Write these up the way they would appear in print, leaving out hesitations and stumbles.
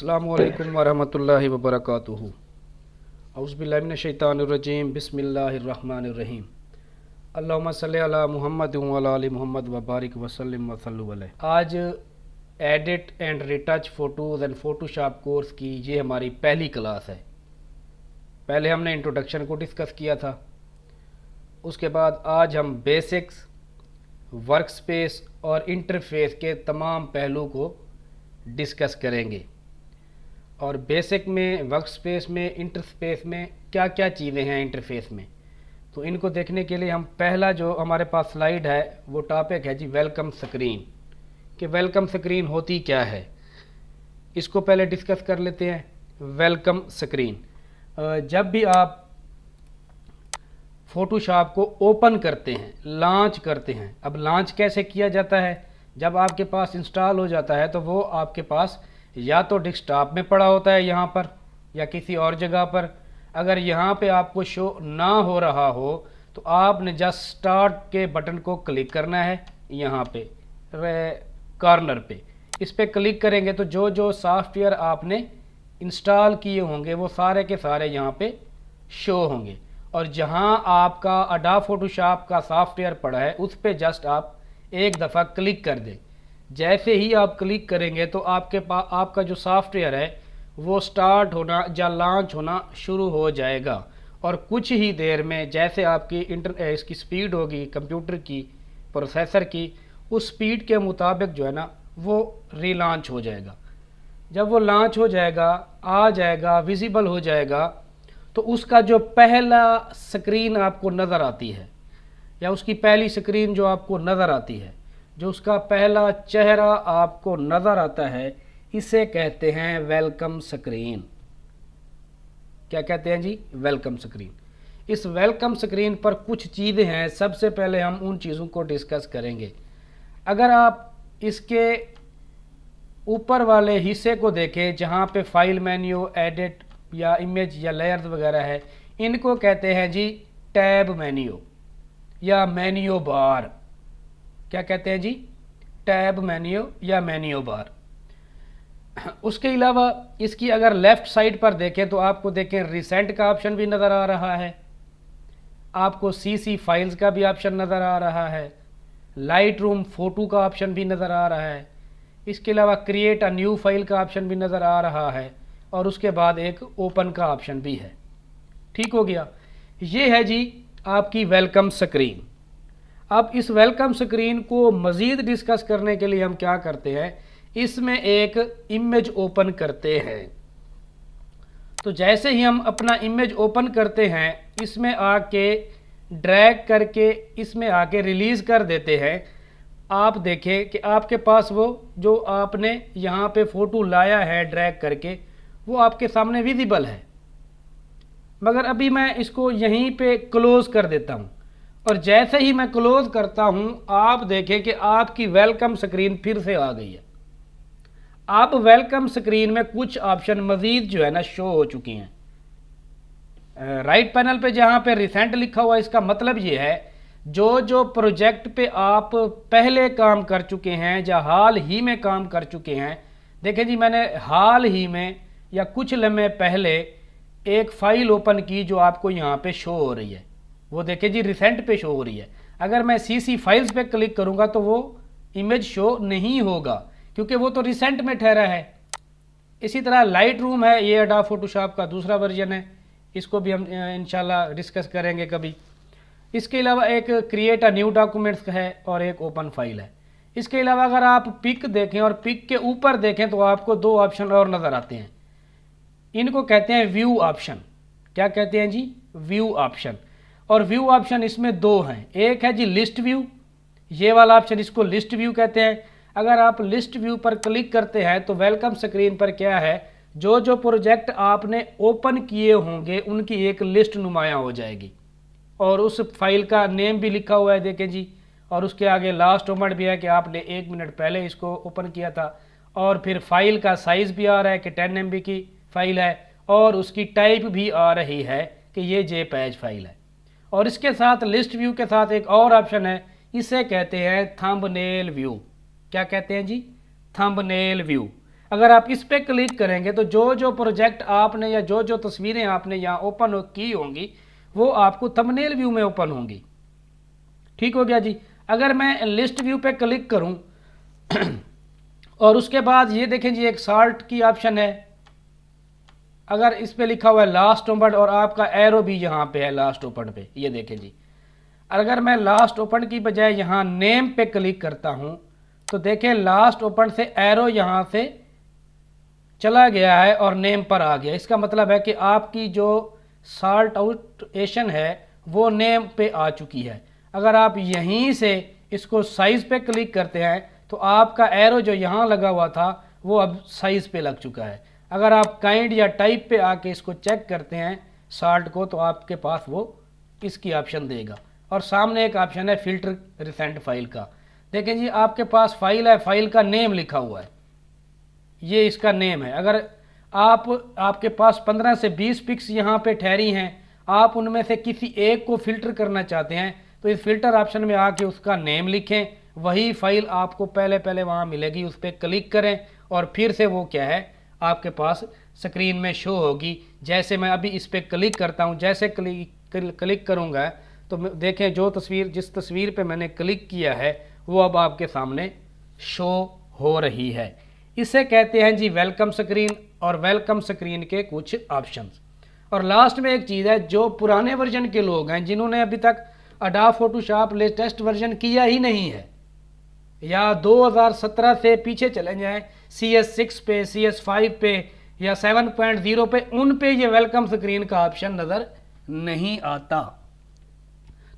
अस्सलामुअलैकुम वरहमतुल्लाहि वबरकातुहू। औज़ुबिल्लाहि मिनश्शैतानिर्रजीम बिस्मिल्लाहिर्रहमानिर्रहीम। अल्लाहुम्मा सल्लि अला मुहम्मद व अला आलि मुहम्मद व बारिक वसल्लिम वसल्लु अलैहि। आज edit and retouch photos and Photoshop course की ये हमारी पहली क्लास है। पहले हमने इंट्रोडक्शन को डिस्कस किया था, उसके बाद आज हम बेसिक्स, वर्कस्पेस और इंटरफेस के तमाम पहलू को डिस्कस करेंगे। और बेसिक में, वर्कस्पेस में, इंटरफेस में क्या क्या चीज़ें हैं इंटरफेस में, तो इनको देखने के लिए हम पहला जो हमारे पास स्लाइड है वो टॉपिक है जी वेलकम स्क्रीन। कि वेलकम स्क्रीन होती क्या है, इसको पहले डिस्कस कर लेते हैं। वेलकम स्क्रीन, जब भी आप फ़ोटोशॉप को ओपन करते हैं, लॉन्च करते हैं, अब लॉन्च कैसे किया जाता है, जब आपके पास इंस्टॉल हो जाता है तो वो आपके पास या तो डेस्कटॉप में पड़ा होता है यहाँ पर या किसी और जगह पर। अगर यहाँ पे आपको शो ना हो रहा हो तो आपने जस्ट स्टार्ट के बटन को क्लिक करना है, यहाँ पे कॉर्नर पे इस पर क्लिक करेंगे तो जो जो सॉफ्टवेयर आपने इंस्टॉल किए होंगे वो सारे के सारे यहाँ पे शो होंगे। और जहाँ आपका अडोब फोटोशॉप का सॉफ्टवेयर पड़ा है उस पर जस्ट आप एक दफ़ा क्लिक कर दें। जैसे ही आप क्लिक करेंगे तो आपके पास आपका जो सॉफ्टवेयर है वो स्टार्ट होना या लॉन्च होना शुरू हो जाएगा। और कुछ ही देर में जैसे आपकी इसकी स्पीड होगी कंप्यूटर की, प्रोसेसर की, उस स्पीड के मुताबिक जो है ना वो रीलॉन्च हो जाएगा। जब वो लॉन्च हो जाएगा, आ जाएगा, विजिबल हो जाएगा, तो उसका जो पहला स्क्रीन आपको नज़र आती है या उसकी पहली स्क्रीन जो आपको नज़र आती है, जो उसका पहला चेहरा आपको नज़र आता है, इसे कहते हैं वेलकम स्क्रीन। क्या कहते हैं जी? Welcome screen. इस वेलकम स्क्रीन पर कुछ चीज़ें हैं, सबसे पहले हम उन चीज़ों को डिस्कस करेंगे। अगर आप इसके ऊपर वाले हिस्से को देखें जहाँ पे फाइल मेन्यू, एडिट या इमेज या लेयर्स वगैरह है, इनको कहते हैं जी टैब मेन्यू या मेन्यू बार। क्या कहते हैं जी? टैब मेन्यू या मेन्यू बार। उसके अलावा इसकी अगर लेफ़्ट साइड पर देखें तो आपको देखें रिसेंट का ऑप्शन भी नज़र आ रहा है, आपको सीसी फाइल्स का भी ऑप्शन नज़र आ रहा है, लाइट रूम फ़ोटो का ऑप्शन भी नज़र आ रहा है, इसके अलावा क्रिएट अ न्यू फाइल का ऑप्शन भी नज़र आ रहा है, और उसके बाद एक ओपन का ऑप्शन भी है। ठीक हो गया, ये है जी आपकी वेलकम स्क्रीन। अब इस वेलकम स्क्रीन को मज़ीद डिस्कस करने के लिए हम क्या करते हैं, इसमें एक इमेज ओपन करते हैं। तो जैसे ही हम अपना इमेज ओपन करते हैं, इसमें आके ड्रैग करके इसमें आके रिलीज़ कर देते हैं, आप देखें कि आपके पास वो जो आपने यहाँ पे फ़ोटो लाया है ड्रैग करके वो आपके सामने विजिबल है। मगर अभी मैं इसको यहीं पे क्लोज़ कर देता हूँ, और जैसे ही मैं क्लोज़ करता हूँ आप देखें कि आपकी वेलकम स्क्रीन फिर से आ गई है। अब वेलकम स्क्रीन में कुछ ऑप्शन मज़ीद जो है ना शो हो चुकी हैं। राइट पैनल पे जहाँ पे रिसेंट लिखा हुआ है, इसका मतलब ये है जो जो प्रोजेक्ट पे आप पहले काम कर चुके हैं या हाल ही में काम कर चुके हैं। देखें जी, मैंने हाल ही में या कुछ लम्हे पहले एक फ़ाइल ओपन की जो आपको यहाँ पे शो हो रही है, वो देखें जी रिसेंट पे शो हो रही है। अगर मैं सीसी फाइल्स पे क्लिक करूँगा तो वो इमेज शो नहीं होगा क्योंकि वो तो रिसेंट में ठहरा है। इसी तरह लाइट रूम है, ये अडोब फोटोशॉप का दूसरा वर्जन है, इसको भी हम इंशाल्लाह डिस्कस करेंगे कभी। इसके अलावा एक क्रिएट अ न्यू डॉक्यूमेंट्स है और एक ओपन फाइल है। इसके अलावा अगर आप पिक देखें और पिक के ऊपर देखें तो आपको दो ऑप्शन और नज़र आते हैं, इनको कहते हैं व्यू ऑप्शन। क्या कहते हैं जी? View option. और व्यू ऑप्शन इसमें दो हैं, एक है जी लिस्ट व्यू, ये वाला ऑप्शन, इसको लिस्ट व्यू कहते हैं। अगर आप लिस्ट व्यू पर क्लिक करते हैं तो वेलकम स्क्रीन पर क्या है, जो जो प्रोजेक्ट आपने ओपन किए होंगे उनकी एक लिस्ट नुमायाँ हो जाएगी, और उस फाइल का नेम भी लिखा हुआ है देखें जी, और उसके आगे लास्ट मोमेंट भी है कि आपने 1 मिनट पहले इसको ओपन किया था, और फिर फाइल का साइज़ भी आ रहा है कि 10 MB की फ़ाइल है, और उसकी टाइप भी आ रही है कि ये JPEG फाइल है। और इसके साथ लिस्ट व्यू के साथ एक और ऑप्शन है, इसे कहते हैं थंबनेल व्यू। क्या कहते हैं जी? Thumbnail view. अगर आप इस पर क्लिक करेंगे तो जो जो प्रोजेक्ट आपने या जो जो तस्वीरें आपने यहाँ ओपन की होंगी वो आपको थंबनेल व्यू में ओपन होंगी। ठीक हो गया जी। अगर मैं लिस्ट व्यू पे क्लिक करूं और उसके बाद ये देखें जी एक साल्ट की ऑप्शन है, अगर इस पे लिखा हुआ है लास्ट ओपन और आपका एरो भी यहाँ पे है लास्ट ओपन पे, ये देखें जी। अगर मैं लास्ट ओपन की बजाय यहाँ नेम पे क्लिक करता हूँ तो देखें लास्ट ओपन से एरो यहाँ से चला गया है और नेम पर आ गया। इसका मतलब है कि आपकी जो सॉर्ट आउटेशन है वो नेम पे आ चुकी है। अगर आप यहीं से इसको साइज़ पे क्लिक करते हैं तो आपका एरो जो यहाँ लगा हुआ था वो अब साइज़ पे लग चुका है। अगर आप काइंड या टाइप पे आके इसको चेक करते हैं सॉर्ट को तो आपके पास वो इसकी ऑप्शन देगा। और सामने एक ऑप्शन है फिल्टर रिसेंट फाइल का। देखें जी आपके पास फाइल है, फाइल का नेम लिखा हुआ है, ये इसका नेम है। अगर आपके पास 15 से 20 पिक्स यहाँ पे ठहरी हैं, आप उनमें से किसी एक को फिल्टर करना चाहते हैं तो इस फिल्टर ऑप्शन में आके उसका नेम लिखें, वही फाइल आपको पहले वहाँ मिलेगी, उस पर क्लिक करें और फिर से वो क्या है आपके पास स्क्रीन में शो होगी। जैसे मैं अभी इस पर क्लिक करता हूँ, जैसे क्लिक करूँगा तो देखें जो तस्वीर जिस तस्वीर पे मैंने क्लिक किया है वो अब आपके सामने शो हो रही है। इसे कहते हैं जी वेलकम स्क्रीन और वेलकम स्क्रीन के कुछ ऑप्शंस। और लास्ट में एक चीज़ है, जो पुराने वर्जन के लोग हैं जिन्होंने अभी तक अडोब फोटोशॉप लेटेस्ट वर्जन किया ही नहीं है या 2017 से पीछे चले जाएं CS6 पे, CS5 पे या 7.0 पे, उन पे ये वेलकम स्क्रीन का ऑप्शन नज़र नहीं आता।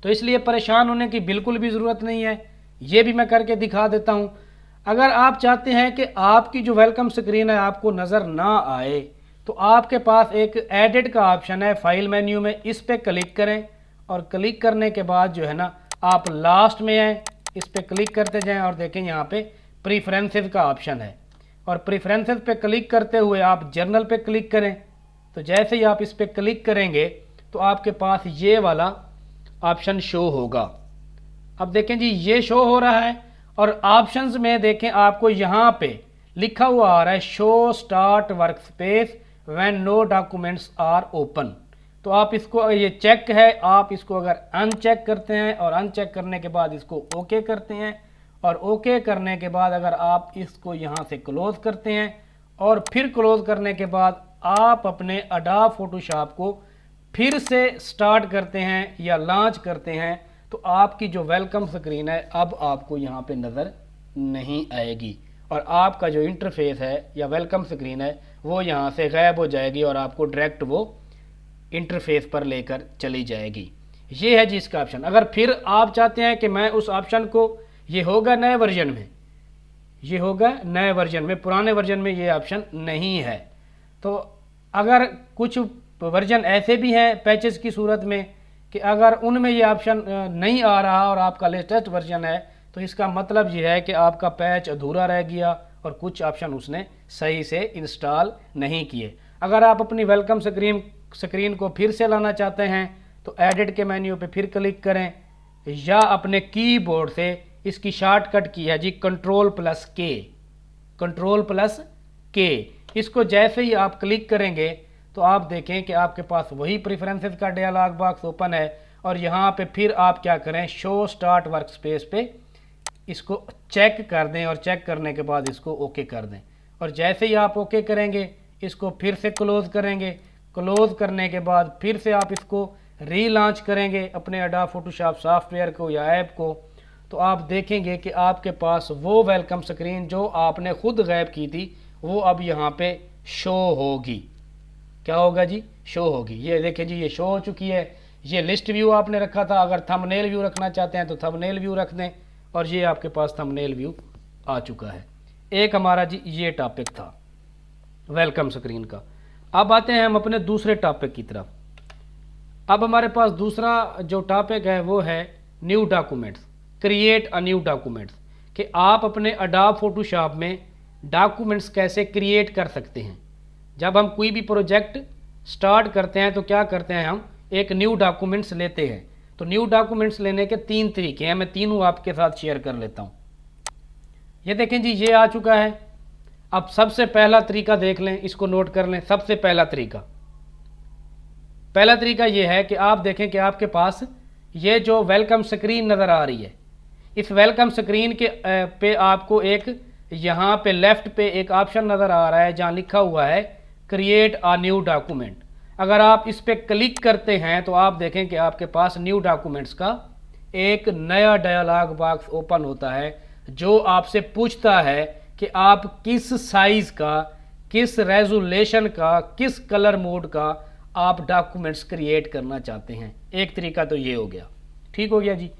तो इसलिए परेशान होने की बिल्कुल भी ज़रूरत नहीं है, ये भी मैं करके दिखा देता हूँ। अगर आप चाहते हैं कि आपकी जो वेलकम स्क्रीन है आपको नज़र ना आए तो आपके पास एक एडिट का ऑप्शन है फाइल मेन्यू में, इस पर क्लिक करें और क्लिक करने के बाद जो है ना आप लास्ट में आए, इस पर क्लिक करते जाएं और देखें यहाँ पे प्रीफरेंसेस का ऑप्शन है और प्रीफरेंसेस पे क्लिक करते हुए आप जर्नल पे क्लिक करें। तो जैसे ही आप इस पर क्लिक करेंगे तो आपके पास ये वाला ऑप्शन शो होगा। अब देखें जी ये शो हो रहा है और ऑप्शंस में देखें आपको यहाँ पे लिखा हुआ आ रहा है show start workspace when no documents are open. तो आप इसको, ये चेक है, आप इसको अगर अनचेक करते हैं और अनचेक करने के बाद इसको ओके करते हैं और ओके करने के बाद अगर आप इसको यहाँ से क्लोज करते हैं और फिर क्लोज करने के बाद आप अपने अडोब फोटोशॉप को फिर से स्टार्ट करते हैं या लॉन्च करते हैं तो आपकी जो वेलकम स्क्रीन है अब आपको यहाँ पे नज़र नहीं आएगी और आपका जो इंटरफेस है या वेलकम स्क्रीन है वो यहाँ से गायब हो जाएगी और आपको डायरेक्ट वो इंटरफेस पर लेकर चली जाएगी। ये है जी इसका ऑप्शन। अगर फिर आप चाहते हैं कि मैं उस ऑप्शन को, ये होगा नए वर्जन में, ये होगा नए वर्जन में, पुराने वर्जन में ये ऑप्शन नहीं है। तो अगर कुछ वर्जन ऐसे भी हैं पैचेस की सूरत में कि अगर उनमें ये ऑप्शन नहीं आ रहा और आपका लेटेस्ट वर्जन है तो इसका मतलब ये है कि आपका पैच अधूरा रह गया और कुछ ऑप्शन उसने सही से इंस्टॉल नहीं किए। अगर आप अपनी वेलकम स्क्रीन को फिर से लाना चाहते हैं तो एडिट के मेन्यू पे फिर क्लिक करें या अपने कीबोर्ड से इसकी शॉर्टकट की है जी Ctrl+K। इसको जैसे ही आप क्लिक करेंगे तो आप देखें कि आपके पास वही प्रेफरेंसेस का डायलॉग बॉक्स ओपन है और यहाँ पे फिर आप क्या करें शो स्टार्ट वर्कस्पेस पे इसको चेक कर दें और चेक करने के बाद इसको ओके कर दें और जैसे ही आप ओके करेंगे इसको फिर से क्लोज करेंगे। क्लोज करने के बाद फिर से आप इसको रीलॉन्च करेंगे अपने अडोब फोटोशॉप सॉफ्टवेयर को या ऐप को तो आप देखेंगे कि आपके पास वो वेलकम स्क्रीन जो आपने खुद गायब की थी वो अब यहाँ पे शो होगी। क्या होगा जी? शो होगी। ये देखें जी ये शो हो चुकी है। ये लिस्ट व्यू आपने रखा था, अगर थंबनेल व्यू रखना चाहते हैं तो थंबनेल व्यू रख दें और ये आपके पास थंबनेल व्यू आ चुका है। एक हमारा जी ये टॉपिक था वेलकम स्क्रीन का। अब आते हैं हम अपने दूसरे टॉपिक की तरफ। अब हमारे पास दूसरा जो टॉपिक है वो है new documents, create a new documents, कि आप अपने अडोब फोटोशॉप में डॉक्यूमेंट्स कैसे क्रिएट कर सकते हैं। जब हम कोई भी प्रोजेक्ट स्टार्ट करते हैं तो क्या करते हैं, हम एक न्यू डॉक्यूमेंट्स लेते हैं। तो न्यू डॉक्यूमेंट्स लेने के 3 तरीके हैं, मैं तीनों आपके साथ शेयर कर लेता हूँ। ये देखें जी ये आ चुका है। अब सबसे पहला तरीका देख लें, इसको नोट कर लें। सबसे पहला तरीका ये है कि आप देखें कि आपके पास ये जो वेलकम स्क्रीन नज़र आ रही है, इस वेलकम स्क्रीन के पे आपको एक यहाँ पे लेफ्ट पे एक ऑप्शन नज़र आ रहा है जहाँ लिखा हुआ है क्रिएट अ न्यू डॉक्यूमेंट। अगर आप इस पे क्लिक करते हैं तो आप देखें कि आपके पास न्यू डॉक्यूमेंट्स का एक नया डायलॉग बॉक्स ओपन होता है जो आपसे पूछता है कि आप किस साइज़ का, किस रेजोल्यूशन का, किस कलर मोड का आप डॉक्यूमेंट्स क्रिएट करना चाहते हैं। एक तरीका तो ये हो गया, ठीक हो गया जी।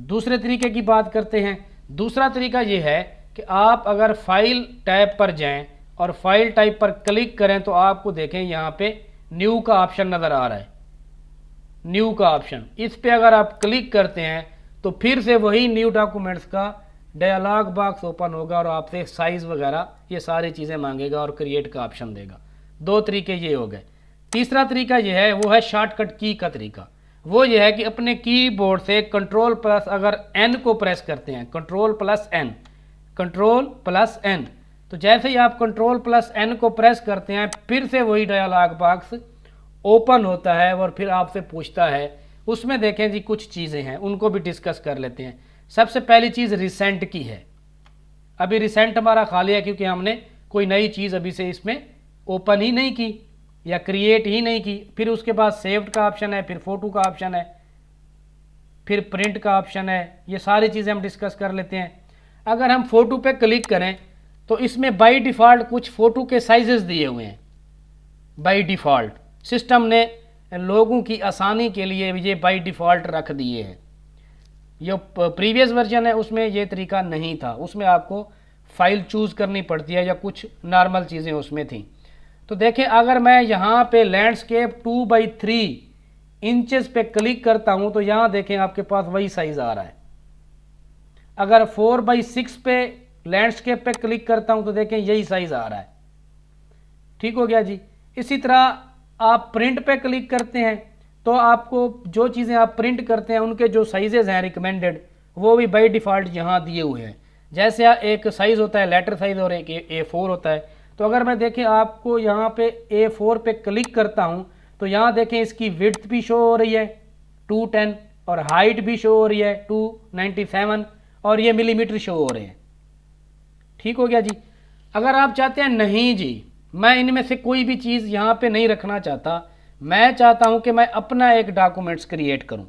दूसरे तरीके की बात करते हैं। दूसरा तरीका ये है कि आप अगर फाइल टैब पर जाएं और फाइल टाइप पर क्लिक करें तो आपको देखें यहाँ पे न्यू का ऑप्शन नज़र आ रहा है, न्यू का ऑप्शन। इस पे अगर आप क्लिक करते हैं तो फिर से वही न्यू डॉक्यूमेंट्स का डायलॉग बॉक्स ओपन होगा और आपसे साइज़ वगैरह ये सारी चीज़ें मांगेगा और क्रिएट का ऑप्शन देगा। दो तरीके ये हो गए। तीसरा तरीका ये है, वो है शॉर्टकट की का तरीका। वो ये है कि अपने कीबोर्ड से कंट्रोल प्लस अगर एन को प्रेस करते हैं, कंट्रोल प्लस एन, तो जैसे ही आप कंट्रोल प्लस एन को प्रेस करते हैं फिर से वही डायलॉग बॉक्स ओपन होता है और फिर आपसे पूछता है। उसमें देखें जी कुछ चीज़ें हैं, उनको भी डिस्कस कर लेते हैं। सबसे पहली चीज़ रिसेंट की है। अभी रिसेंट हमारा खाली है क्योंकि हमने कोई नई चीज़ अभी से इसमें ओपन ही नहीं की या क्रिएट ही नहीं की। फिर उसके बाद सेव्ड का ऑप्शन है, फिर फोटो का ऑप्शन है, फिर प्रिंट का ऑप्शन है। ये सारी चीज़ें हम डिस्कस कर लेते हैं। अगर हम फ़ोटो पे क्लिक करें तो इसमें बाय डिफ़ॉल्ट कुछ फ़ोटो के साइजेस दिए हुए हैं। बाय डिफ़ॉल्ट सिस्टम ने लोगों की आसानी के लिए ये बाय डिफ़ॉल्ट रख दिए हैं। जो प्रीवियस वर्जन है उसमें ये तरीका नहीं था, उसमें आपको फ़ाइल चूज़ करनी पड़ती है या कुछ नॉर्मल चीज़ें उसमें थी। तो देखें अगर मैं यहाँ पे लैंडस्केप 2/3 इंचेस पे क्लिक करता हूँ तो यहाँ देखें आपके पास वही साइज़ आ रहा है। अगर 4/6 पे लैंडस्केप पे क्लिक करता हूँ तो देखें यही साइज़ आ रहा है, ठीक हो गया जी। इसी तरह आप प्रिंट पे क्लिक करते हैं तो आपको जो चीज़ें आप प्रिंट करते हैं उनके जो साइजेज़ हैं रिकमेंडेड वो भी बाय डिफ़ॉल्ट यहाँ दिए हुए हैं। जैसे एक साइज़ होता है लेटर साइज़ और एक A4 होता है। तो अगर मैं देखें आपको यहाँ पे A4 पे क्लिक करता हूँ तो यहाँ देखें इसकी विड्थ भी शो हो रही है 210 और हाइट भी शो हो रही है 297 और ये मिलीमीटर शो हो रहे हैं, ठीक हो गया जी। अगर आप चाहते हैं नहीं जी मैं इनमें से कोई भी चीज़ यहाँ पे नहीं रखना चाहता, मैं चाहता हूँ कि मैं अपना एक डॉक्यूमेंट्स क्रिएट करूँ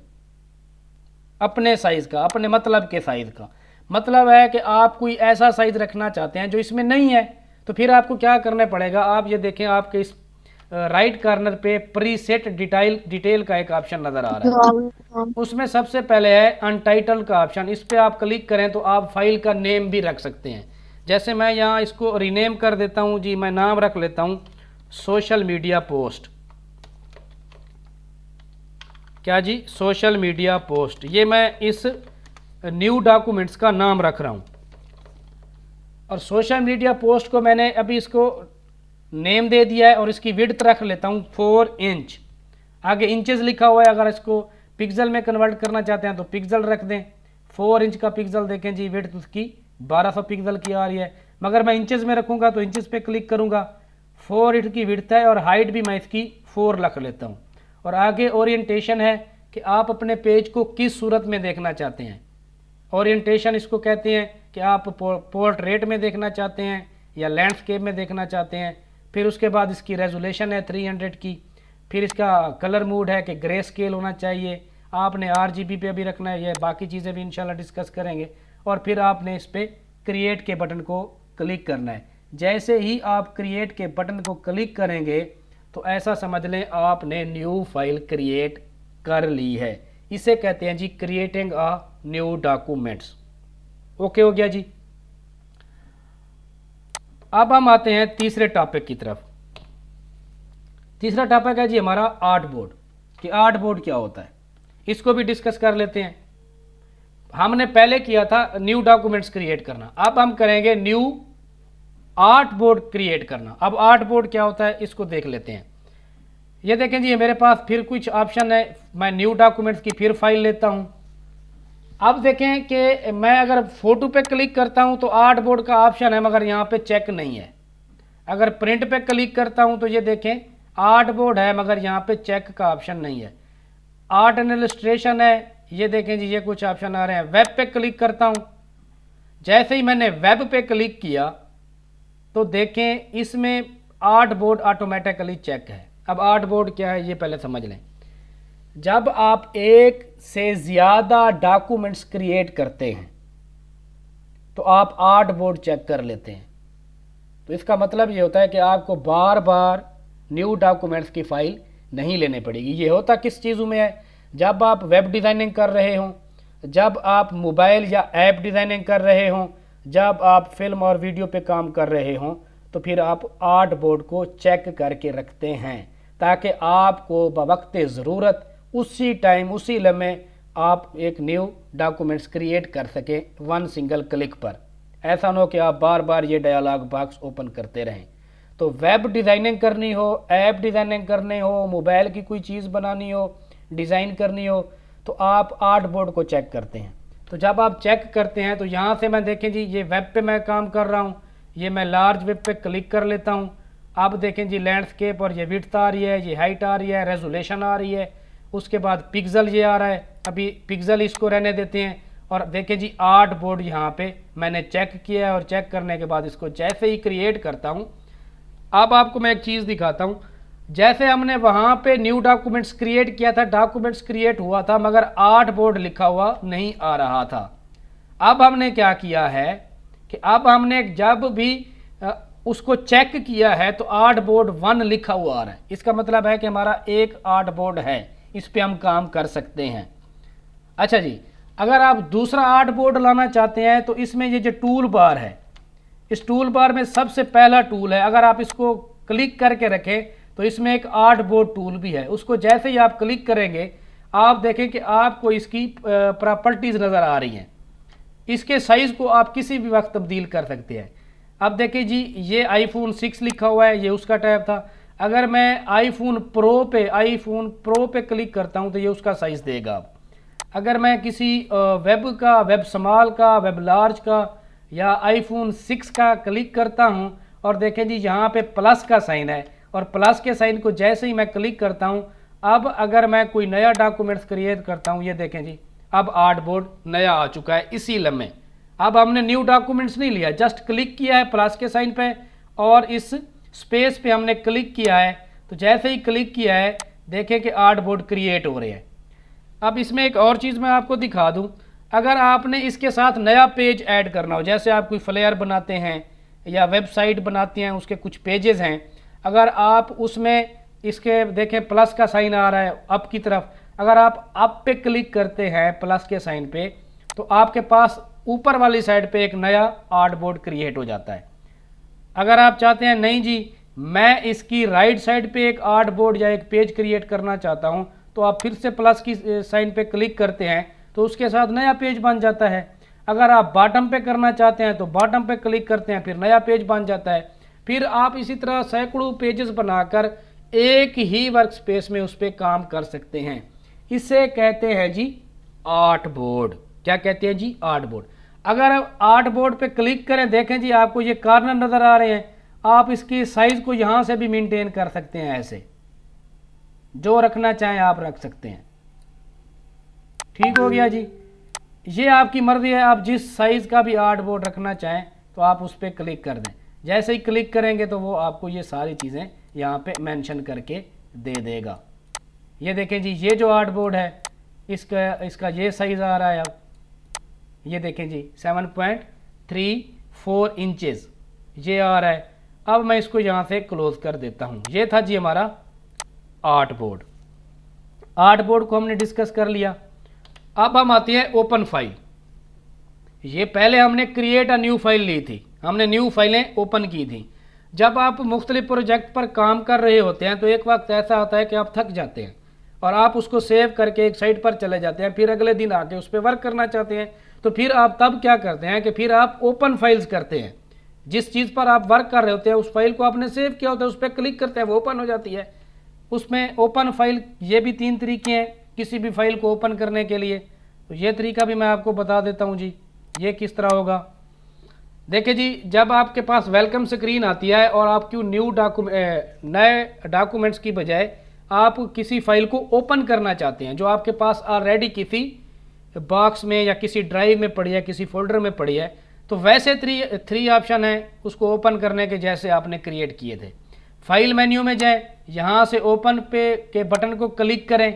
अपने साइज़ का, अपने मतलब के साइज़ का। मतलब है कि आप कोई ऐसा साइज़ रखना चाहते हैं जो इसमें नहीं है, तो फिर आपको क्या करना पड़ेगा। आप ये देखें आपके इस राइट कॉर्नर पे प्रीसेट डिटेल का एक ऑप्शन नज़र आ रहा है। उसमें सबसे पहले है अनटाइटल का ऑप्शन। इस पर आप क्लिक करें तो आप फाइल का नेम भी रख सकते हैं। जैसे मैं यहाँ इसको रीनेम कर देता हूँ जी, मैं नाम रख लेता हूँ सोशल मीडिया पोस्ट। क्या जी, सोशल मीडिया पोस्ट। ये मैं इस न्यू डॉक्यूमेंट्स का नाम रख रहा हूँ और सोशल मीडिया पोस्ट को मैंने अभी इसको नेम दे दिया है और इसकी विड्थ रख लेता हूँ 4 इंच। आगे इंचेस लिखा हुआ है, अगर इसको पिक्सल में कन्वर्ट करना चाहते हैं तो पिक्सल रख दें। 4 इंच का पिक्सल देखें जी, विड्थ उसकी 1200 पिक्सल की आ रही है। मगर मैं इंचेस में रखूँगा तो इंचेस पे क्लिक करूँगा, 4 इंच की विड्थ है और हाइट भी मैं इसकी 4 रख लेता हूँ। और आगे ओरिएंटेशन है कि आप अपने पेज को किस सूरत में देखना चाहते हैं। ओरिएंटेशन इसको कहते हैं कि आप पोर्ट्रेट में देखना चाहते हैं या लैंडस्केप में देखना चाहते हैं। फिर उसके बाद इसकी रेजोल्यूशन है 300 की। फिर इसका कलर मूड है कि ग्रे स्केल होना चाहिए। आपने RGB पे भी रखना है, ये बाकी चीज़ें भी इंशाल्लाह डिस्कस करेंगे। और फिर आपने इस पर क्रिएट के बटन को क्लिक करना है। जैसे ही आप क्रिएट के बटन को क्लिक करेंगे तो ऐसा समझ लें आपने न्यू फाइल क्रिएट कर ली है। इसे कहते हैं जी creating a new documents. Okay हो गया जी। अब हम आते हैं तीसरे टॉपिक की तरफ। तीसरा टॉपिक है जी हमारा आर्ट बोर्ड, कि आर्ट बोर्ड क्या होता है, इसको भी डिस्कस कर लेते हैं। हमने पहले किया था न्यू डॉक्यूमेंट्स क्रिएट करना, अब हम करेंगे न्यू आर्ट बोर्ड क्रिएट करना। अब आर्ट बोर्ड क्या होता है इसको देख लेते हैं। ये देखें जी मेरे पास फिर कुछ ऑप्शन है। मैं न्यू डॉक्यूमेंट्स की फिर फाइल लेता हूँ। अब देखें कि मैं अगर फोटो पे क्लिक करता हूँ तो आर्ट बोर्ड का ऑप्शन है मगर यहाँ पे चेक नहीं है। अगर प्रिंट पे क्लिक करता हूँ तो ये देखें आर्ट बोर्ड है, मगर यहाँ पे चेक का ऑप्शन नहीं है। आर्ट एंड इलस्ट्रेशन है, ये देखें जी ये कुछ ऑप्शन आ रहे हैं। वेब पे क्लिक करता हूँ, जैसे ही मैंने वेब पे क्लिक किया तो देखें इसमें आर्ट बोर्ड ऑटोमेटिकली चेक है। अब आर्ट बोर्ड क्या है ये पहले समझ लें। जब आप एक से ज़्यादा डॉक्यूमेंट्स क्रिएट करते हैं तो आप आर्ट बोर्ड चेक कर लेते हैं। तो इसका मतलब ये होता है कि आपको बार बार न्यू डॉक्यूमेंट्स की फ़ाइल नहीं लेनी पड़ेगी। ये होता किस चीज़ों में है, जब आप वेब डिज़ाइनिंग कर रहे हों, जब आप मोबाइल या ऐप डिज़ाइनिंग कर रहे हों, जब आप फिल्म और वीडियो पे काम कर रहे हों, तो फिर आप आर्ट बोर्ड को चेक करके रखते हैं ताकि आपको बवक्त ज़रूरत उसी टाइम उसी लम्हे आप एक न्यू डॉक्यूमेंट्स क्रिएट कर सकें वन सिंगल क्लिक पर। ऐसा ना हो कि आप बार बार ये डायलॉग बॉक्स ओपन करते रहें। तो वेब डिज़ाइनिंग करनी हो, ऐप डिज़ाइनिंग करनी हो, मोबाइल की कोई चीज़ बनानी हो, डिज़ाइन करनी हो, तो आप आर्ट बोर्ड को चेक करते हैं। तो जब आप चेक करते हैं तो यहाँ से मैं देखें जी ये वेब पे मैं काम कर रहा हूँ, ये मैं लार्ज वेब पे क्लिक कर लेता हूँ। अब देखें जी लैंडस्केप और ये विड्थ आ रही है, ये हाइट आ रही है, रेजोल्यूशन आ रही है, उसके बाद पिक्सल ये आ रहा है। अभी पिक्सल इसको रहने देते हैं और देखें जी आर्ट बोर्ड यहाँ पे मैंने चेक किया है और चेक करने के बाद इसको जैसे ही क्रिएट करता हूँ। अब आपको मैं एक चीज़ दिखाता हूँ, जैसे हमने वहाँ पे न्यू डॉक्यूमेंट्स क्रिएट किया था, डॉक्यूमेंट्स क्रिएट हुआ था मगर आर्ट बोर्ड लिखा हुआ नहीं आ रहा था। अब हमने क्या किया है कि अब हमने जब भी उसको चेक किया है तो आर्ट बोर्ड 1 लिखा हुआ आ रहा है। इसका मतलब है कि हमारा एक आर्ट बोर्ड है, इस पे हम काम कर सकते हैं। अच्छा जी, अगर आप दूसरा आर्ट बोर्ड लाना चाहते हैं तो इसमें ये जो टूल बार है, इस टूल बार में सबसे पहला टूल है, अगर आप इसको क्लिक करके रखें तो इसमें एक आर्ट बोर्ड टूल भी है। उसको जैसे ही आप क्लिक करेंगे आप देखें कि आपको इसकी प्रॉपर्टीज़ नज़र आ रही हैं। इसके साइज़ को आप किसी भी वक्त तब्दील कर सकते हैं। अब देखिए जी ये आईफोन 6 लिखा हुआ है, ये उसका टैब था। अगर मैं आईफोन प्रो पे क्लिक करता हूं तो ये उसका साइज़ देगा। अगर मैं किसी वेब का, वेब स्मॉल का, वेब लार्ज का या आईफोन 6 का क्लिक करता हूं और देखें जी यहाँ पे प्लस का साइन है और प्लस के साइन को जैसे ही मैं क्लिक करता हूं, अब अगर मैं कोई नया डॉक्यूमेंट्स क्रिएट करता हूं, ये देखें जी अब आर्ट बोर्ड नया आ चुका है इसी लम्हे। अब हमने न्यू डॉक्यूमेंट्स नहीं लिया, जस्ट क्लिक किया है प्लस के साइन पे और इस स्पेस पे हमने क्लिक किया है। तो जैसे ही क्लिक किया है देखें कि आर्ट बोर्ड क्रिएट हो रहे हैं। अब इसमें एक और चीज़ मैं आपको दिखा दूं, अगर आपने इसके साथ नया पेज ऐड करना हो, जैसे आप कोई फ्लेयर बनाते हैं या वेबसाइट बनाते हैं, उसके कुछ पेजेस हैं, अगर आप उसमें इसके देखें प्लस का साइन आ रहा है अप की तरफ, अगर आप अप पे क्लिक करते हैं प्लस के साइन पे तो आपके पास ऊपर वाली साइड पे एक नया आर्ट बोर्ड क्रिएट हो जाता है। अगर आप चाहते हैं नहीं जी मैं इसकी राइट साइड पे एक आर्ट बोर्ड या एक पेज क्रिएट करना चाहता हूं, तो आप फिर से प्लस की साइन पे क्लिक करते हैं तो उसके साथ नया पेज बन जाता है। अगर आप बॉटम पे करना चाहते हैं तो बॉटम पे क्लिक करते हैं, फिर नया पेज बन जाता है। फिर आप इसी तरह सैकड़ों पेजेस बनाकर एक ही वर्क स्पेस में उस पर काम कर सकते हैं। इसे कहते हैं जी आर्ट बोर्ड। क्या कहते हैं जी? Art board. अगर आप आर्ट बोर्ड पे क्लिक करें, देखें जी आपको ये कॉर्नर नज़र आ रहे हैं, आप इसकी साइज़ को यहाँ से भी मेंटेन कर सकते हैं, ऐसे जो रखना चाहें आप रख सकते हैं। ठीक हो गया जी, ये आपकी मर्जी है, आप जिस साइज़ का भी आर्ट बोर्ड रखना चाहें तो आप उस पर क्लिक कर दें। जैसे ही क्लिक करेंगे तो वो आपको ये सारी चीज़ें यहाँ पे मेंशन करके दे देगा। ये देखें जी ये जो आर्ट बोर्ड है इसका ये साइज़ आ रहा है। अब ये देखें जी 7.34 इंचेस ये आ रहा है। अब मैं इसको यहाँ से क्लोज कर देता हूँ। ये था जी हमारा आर्ट बोर्ड। आर्ट बोर्ड को हमने डिस्कस कर लिया। अब हम आते हैं ओपन फाइल। ये पहले हमने क्रिएट अ न्यू फाइल ली थी, हमने न्यू फाइलें ओपन की थी। जब आप मुख्तलिफ प्रोजेक्ट पर काम कर रहे होते हैं तो एक वक्त ऐसा आता है कि आप थक जाते हैं और आप उसको सेव करके एक साइट पर चले जाते हैं, फिर अगले दिन आके उस पर वर्क करना चाहते हैं। तो फिर आप तब क्या करते हैं कि फिर आप ओपन फाइल्स करते हैं। जिस चीज़ पर आप वर्क कर रहे होते हैं उस फाइल को आपने सेव किया होता है, उस पर क्लिक करते हैं, वो ओपन हो जाती है। उसमें ओपन फाइल ये भी 3 तरीके हैं किसी भी फाइल को ओपन करने के लिए। तो ये तरीका भी मैं आपको बता देता हूँ जी, ये किस तरह होगा। देखिए जी, जब आपके पास वेलकम स्क्रीन आती है और आप क्यों नए डॉक्यूमेंट्स की बजाय आप किसी फाइल को ओपन करना चाहते हैं जो आपके पास ऑलरेडी किसी बॉक्स में या किसी ड्राइव में पड़ी है, किसी फोल्डर में पड़ी है, तो वैसे थ्री ऑप्शन है उसको ओपन करने के जैसे आपने क्रिएट किए थे। फाइल मेन्यू में जाएं, यहाँ से ओपन पे के बटन को क्लिक करें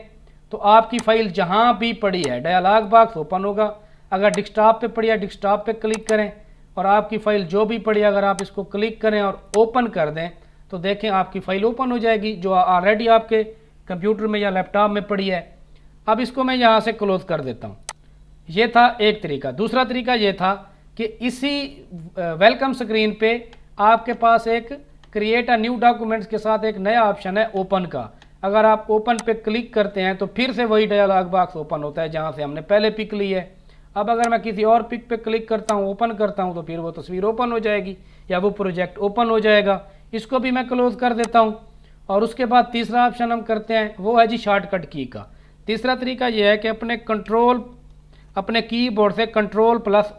तो आपकी फ़ाइल जहाँ भी पड़ी है डायलॉग बॉक्स ओपन होगा। अगर डेस्कटॉप पे पड़ी है डेस्कटॉप पे क्लिक करें और आपकी फ़ाइल जो भी पड़ी है अगर आप इसको क्लिक करें और ओपन कर दें तो देखें आपकी फ़ाइल ओपन हो जाएगी जो ऑलरेडी आपके कंप्यूटर में या लैपटॉप में पड़ी है। अब इसको मैं यहाँ से क्लोज़ कर देता हूँ। ये था एक तरीका। दूसरा तरीका ये था कि इसी वेलकम स्क्रीन पे आपके पास एक क्रिएट अ न्यू डॉक्यूमेंट्स के साथ एक नया ऑप्शन है ओपन का। अगर आप ओपन पे क्लिक करते हैं तो फिर से वही डायलॉग बॉक्स ओपन होता है जहाँ से हमने पहले पिक ली है। अब अगर मैं किसी और पिक पे क्लिक करता हूँ, ओपन करता हूँ, तो फिर वो तस्वीर ओपन हो जाएगी या वो प्रोजेक्ट ओपन हो जाएगा। इसको भी मैं क्लोज कर देता हूँ। और उसके बाद तीसरा ऑप्शन हम करते हैं वो है जी शॉर्टकट की का। तीसरा तरीका ये है कि अपने कीबोर्ड से कंट्रोल प्लस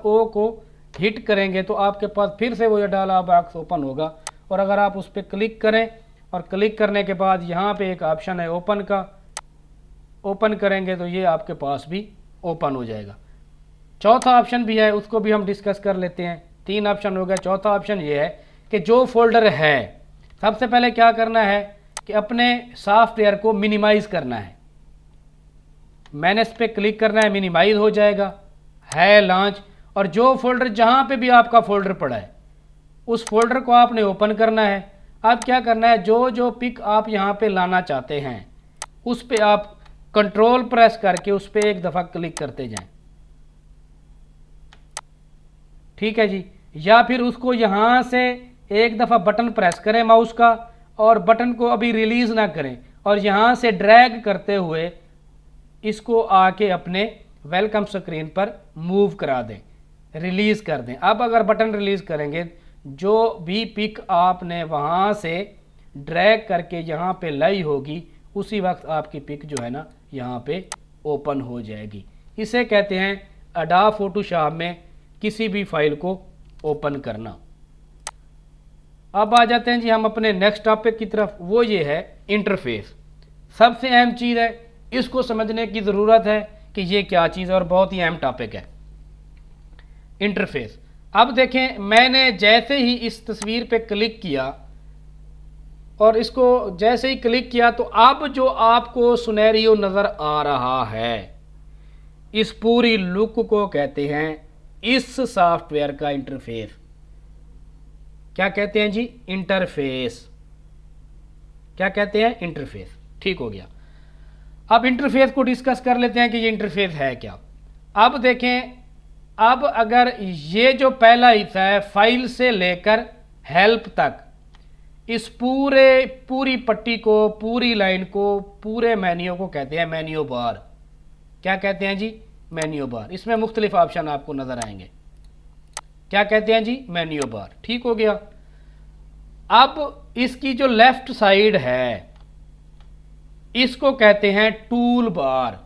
ओ को हिट करेंगे तो आपके पास फिर से वो डायलॉग बॉक्स ओपन होगा। और अगर आप उस पर क्लिक करें और क्लिक करने के बाद यहाँ पे एक ऑप्शन है ओपन का, ओपन करेंगे तो ये आपके पास भी ओपन हो जाएगा। चौथा ऑप्शन भी है उसको भी हम डिस्कस कर लेते हैं। 3 ऑप्शन हो गया। चौथा ऑप्शन ये है कि जो फोल्डर है सबसे पहले क्या करना है कि अपने सॉफ्टवेयर को मिनिमाइज करना है। मैनेज पे क्लिक करना है, मिनिमाइज हो जाएगा, है लॉन्च। और जो फोल्डर जहाँ पे भी आपका फोल्डर पड़ा है उस फोल्डर को आपने ओपन करना है। अब क्या करना है, जो पिक आप यहाँ पे लाना चाहते हैं उस पे आप कंट्रोल प्रेस करके उस पर एक दफ़ा क्लिक करते जाएं, ठीक है जी। या फिर उसको यहाँ से एक दफ़ा बटन प्रेस करें माउस का और बटन को अभी रिलीज़ ना करें और यहाँ से ड्रैग करते हुए इसको आके अपने वेलकम स्क्रीन पर मूव करा दें, रिलीज़ कर दें। अब अगर बटन रिलीज़ करेंगे जो भी पिक आपने वहाँ से ड्रैग करके यहाँ पे लाई होगी उसी वक्त आपकी पिक जो है ना यहाँ पे ओपन हो जाएगी। इसे कहते हैं अडोब फोटोशॉप में किसी भी फाइल को ओपन करना। अब आ जाते हैं जी हम अपने नेक्स्ट टॉपिक की तरफ, वो ये है इंटरफेस। सबसे अहम चीज़ है, इसको समझने की ज़रूरत है कि ये क्या चीज़ है और बहुत ही अहम टॉपिक है इंटरफेस। अब देखें, मैंने जैसे ही इस तस्वीर पे क्लिक किया और इसको जैसे ही क्लिक किया तो अब जो आपको सिनेरियो नज़र आ रहा है इस पूरी लुक को कहते हैं इस सॉफ्टवेयर का इंटरफेस। क्या कहते हैं जी? इंटरफेस। क्या कहते हैं? इंटरफेस। ठीक हो गया। अब इंटरफेस को डिस्कस कर लेते हैं कि ये इंटरफेस है क्या। अब देखें, अब अगर ये जो पहला हिस्सा है फाइल से लेकर हेल्प तक, इस पूरी पट्टी को, पूरी लाइन को, पूरे मेन्यू को कहते हैं मेन्यू बार। क्या कहते हैं जी? Menu bar. इसमें मुख्तलिफ ऑप्शन आपको नजर आएंगे। क्या कहते हैं जी? Menu bar. ठीक हो गया। अब इसकी जो लेफ्ट साइड है इसको कहते हैं टूल बार।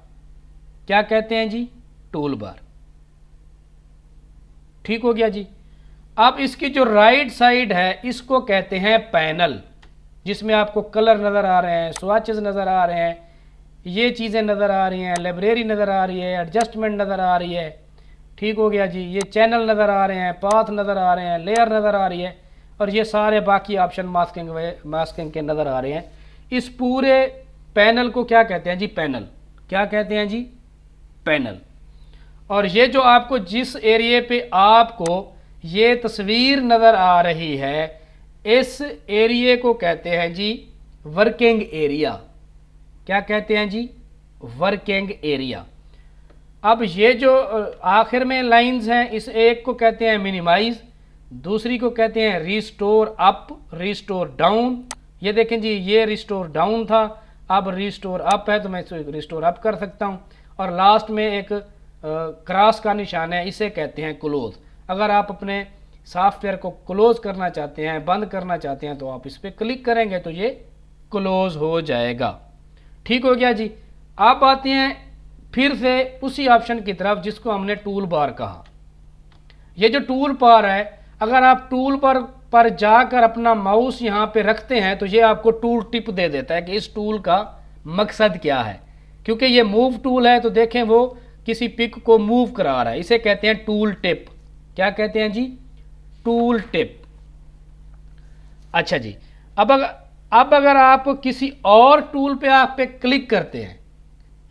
क्या कहते हैं जी? Tool bar. ठीक हो गया जी। अब इसकी जो राइट साइड है इसको कहते हैं पैनल, जिसमें आपको कलर नज़र आ रहे हैं, स्वाचेस नज़र आ रहे हैं, ये चीज़ें नज़र आ रही हैं, लाइब्रेरी नज़र आ रही है, एडजस्टमेंट नज़र आ रही है। ठीक हो गया जी। ये चैनल नज़र आ रहे हैं, पाथ नज़र आ रहे हैं, लेयर नज़र आ रही है और ये सारे बाकी ऑप्शन मास्किंग के नज़र आ रहे हैं। इस पूरे पैनल को क्या कहते हैं जी? पैनल। क्या कहते हैं जी? पैनल। और ये जो आपको जिस एरिया पे आपको ये तस्वीर नज़र आ रही है इस एरिया को कहते हैं जी वर्किंग एरिया। क्या कहते हैं जी? Working area. अब ये जो आखिर में लाइंस हैं इस एक को कहते हैं मिनिमाइज, दूसरी को कहते हैं रिस्टोर अप, रिस्टोर डाउन। ये देखें जी, ये रिस्टोर डाउन था, अब रिस्टोर अप है तो मैं इसको रिस्टोर अप कर सकता हूँ। और लास्ट में एक क्रॉस का निशान है, इसे कहते हैं क्लोज। अगर आप अपने सॉफ्टवेयर को क्लोज करना चाहते हैं, बंद करना चाहते हैं, तो आप इस पर क्लिक करेंगे तो ये क्लोज हो जाएगा। ठीक हो गया जी। आप आते हैं फिर से उसी ऑप्शन की तरफ जिसको हमने टूल बार कहा। ये जो टूल बार है, अगर आप टूल पर जाकर अपना माउस यहाँ पे रखते हैं तो ये आपको टूल टिप दे देता है कि इस टूल का मकसद क्या है। क्योंकि ये मूव टूल है तो देखें वो किसी पिक को मूव करा रहा है, इसे कहते हैं टूल टिप। क्या कहते हैं जी? Tool tip. अच्छा जी, अब अगर आप किसी और टूल पे आप पे क्लिक करते हैं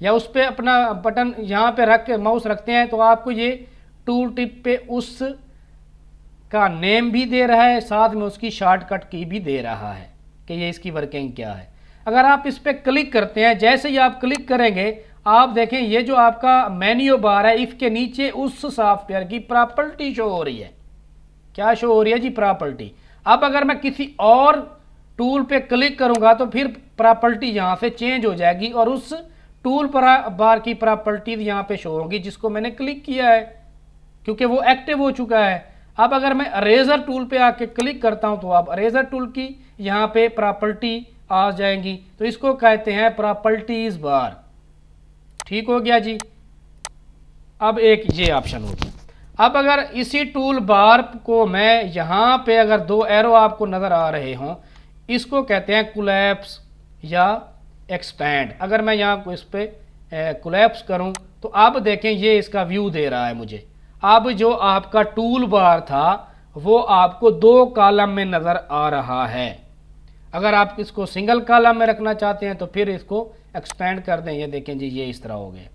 या उस पे अपना बटन यहाँ पे रख के माउस रखते हैं तो आपको ये टूल टिप पे उस का नेम भी दे रहा है, साथ में उसकी शॉर्टकट की भी दे रहा है कि ये इसकी वर्किंग क्या है। अगर आप इस पे क्लिक करते हैं, जैसे ही आप क्लिक करेंगे आप देखें ये जो आपका मेन्यू बार है इसके नीचे उस सॉफ्टवेयर की प्रॉपर्टी शो हो रही है। क्या शो हो रही है जी? प्रॉपर्टी। अब अगर मैं किसी और टूल पे क्लिक करूंगा तो फिर प्रॉपर्टी यहाँ से चेंज हो जाएगी और उस टूल बार की प्रॉपर्टीज यहाँ पे शो होंगी जिसको मैंने क्लिक किया है, क्योंकि वो एक्टिव हो चुका है। अब अगर मैं अरेजर टूल पे आके क्लिक करता हूं तो आप अरेजर टूल की यहाँ पे प्रॉपर्टी आ जाएंगी, तो इसको कहते हैं प्रॉपर्टीज बार। ठीक हो गया जी। अब एक ये ऑप्शन हो गया। अब अगर इसी टूल बार को मैं यहाँ पे अगर दो एरो आपको नज़र आ रहे हों, इसको कहते हैं कोलैप्स या एक्सपैंड। अगर मैं यहाँ को इस पे कोलैप्स करूँ तो अब देखें ये इसका व्यू दे रहा है मुझे। अब जो आपका टूल बार था वो आपको दो कॉलम में नज़र आ रहा है। अगर आप इसको सिंगल कॉलम में रखना चाहते हैं तो फिर इसको एक्सपेंड कर दें। ये देखें जी ये इस तरह हो गए।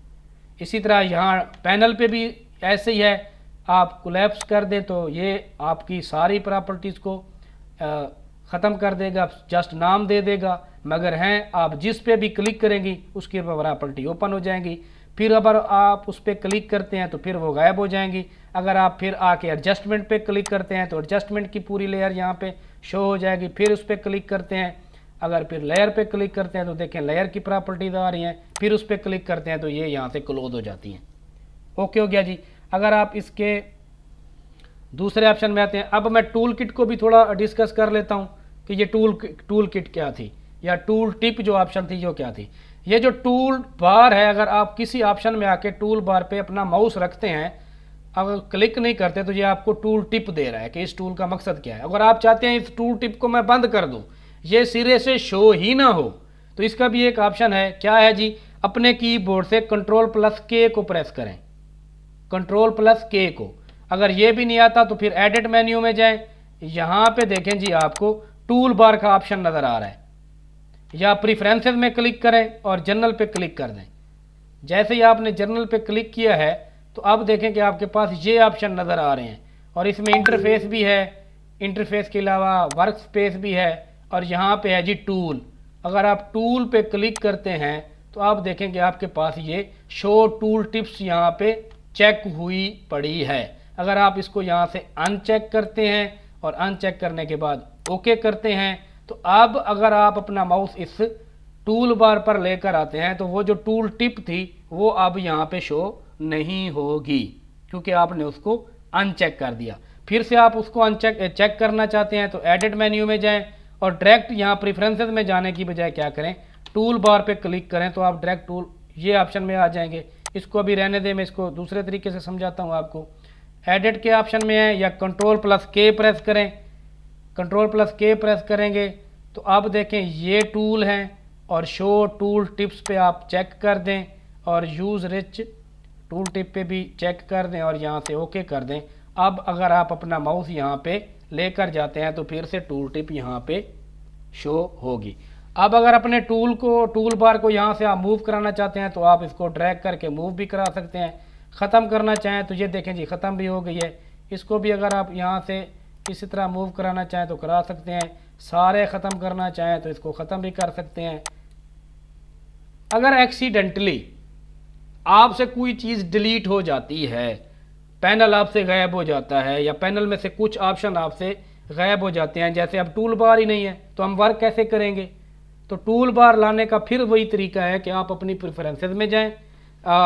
इसी तरह यहाँ पैनल पे भी ऐसे ही है, आप कोलैप्स कर दें तो ये आपकी सारी प्रॉपर्टीज़ को ख़त्म कर देगा, जस्ट नाम दे देगा। मगर हैं आप जिस पे भी क्लिक करेंगी उसकी प्रॉपर्टी ओपन हो जाएंगी। फिर अगर आप उस पर क्लिक करते हैं तो फिर वो गायब हो जाएंगी। अगर आप फिर आके एडजस्टमेंट पे क्लिक करते हैं तो एडजस्टमेंट की पूरी लेयर यहाँ पे शो हो जाएगी। फिर उस पर क्लिक करते हैं, अगर फिर लेयर पे क्लिक करते हैं तो देखें लेयर की प्रॉपर्टीज आ रही हैं। फिर उस पर क्लिक करते हैं तो ये यहाँ से क्लोज हो जाती हैं। ओके हो गया जी। अगर आप इसके दूसरे ऑप्शन में आते हैं, अब मैं टूल किट को भी थोड़ा डिस्कस कर लेता हूँ कि ये टूल किट क्या थी या टूल टिप जो ऑप्शन थी जो क्या थी। ये जो टूल बार है, अगर आप किसी ऑप्शन में आके टूल बार पे अपना माउस रखते हैं, अगर क्लिक नहीं करते तो ये आपको टूल टिप दे रहा है कि इस टूल का मकसद क्या है। अगर आप चाहते हैं इस टूल टिप को मैं बंद कर दूं, ये सिरे से शो ही ना हो, तो इसका भी एक ऑप्शन है। क्या है जी? अपने कीबोर्ड से Ctrl+K को प्रेस करें, Ctrl+K को। अगर ये भी नहीं आता तो फिर एडिट मेन्यू में जाएं, यहाँ पे देखें जी आपको टूल बार का ऑप्शन नज़र आ रहा है, या प्रीफरेंसेस में क्लिक करें और जनरल पे क्लिक कर दें। जैसे ही आपने जनरल पे क्लिक किया है तो अब देखें कि आपके पास ये ऑप्शन नज़र आ रहे हैं और इसमें इंटरफेस भी है, इंटरफेस के अलावा वर्क स्पेस भी है और यहाँ पे है जी टूल। अगर आप टूल पे क्लिक करते हैं तो आप देखें कि आपके पास ये शो टूल टिप्स यहाँ पे चेक हुई पड़ी है। अगर आप इसको यहाँ से अनचेक करते हैं और अनचेक करने के बाद ओके करते हैं तो अब अगर आप अपना माउस इस टूल बार पर लेकर आते हैं तो वो जो टूल टिप थी वो अब यहाँ पे शो नहीं होगी, क्योंकि आपने उसको अनचेक कर दिया। फिर से आप उसको चेक करना चाहते हैं तो एडिट मेन्यू में जाएं और डायरेक्ट यहाँ प्रेफरेंसेस में जाने की बजाय क्या करें, टूल बार पे क्लिक करें तो आप डायरेक्ट टूल ये ऑप्शन में आ जाएंगे। इसको अभी रहने दें, मैं इसको दूसरे तरीके से समझाता हूँ आपको। एडिट के ऑप्शन में है या Ctrl+K प्रेस करें, Ctrl+K प्रेस करेंगे तो अब देखें ये टूल हैं और शो टूल टिप्स पे आप चेक कर दें और यूज़ रिच टूल टिप पे भी चेक कर दें और यहाँ से ओके कर दें। अब अगर आप अपना माउस यहाँ पे लेकर जाते हैं तो फिर से टूल टिप यहाँ पे शो होगी। अब अगर अपने टूल बार को यहाँ से आप मूव कराना चाहते हैं तो आप इसको ड्रैग करके मूव भी करा सकते हैं। ख़त्म करना चाहें तो ये देखें जी ख़त्म भी हो गई है। इसको भी अगर आप यहाँ से इसी तरह मूव कराना चाहें तो करा सकते हैं, सारे ख़त्म करना चाहें तो इसको ख़त्म भी कर सकते हैं। अगर एक्सीडेंटली आपसे कोई चीज़ डिलीट हो जाती है, पैनल आपसे गायब हो जाता है या पैनल में से कुछ ऑप्शन आपसे गायब हो जाते हैं, जैसे अब टूल बार ही नहीं है तो हम वर्क कैसे करेंगे? तो टूल बार लाने का फिर वही तरीका है कि आप अपनी प्रेफरेंसेस में जाएं,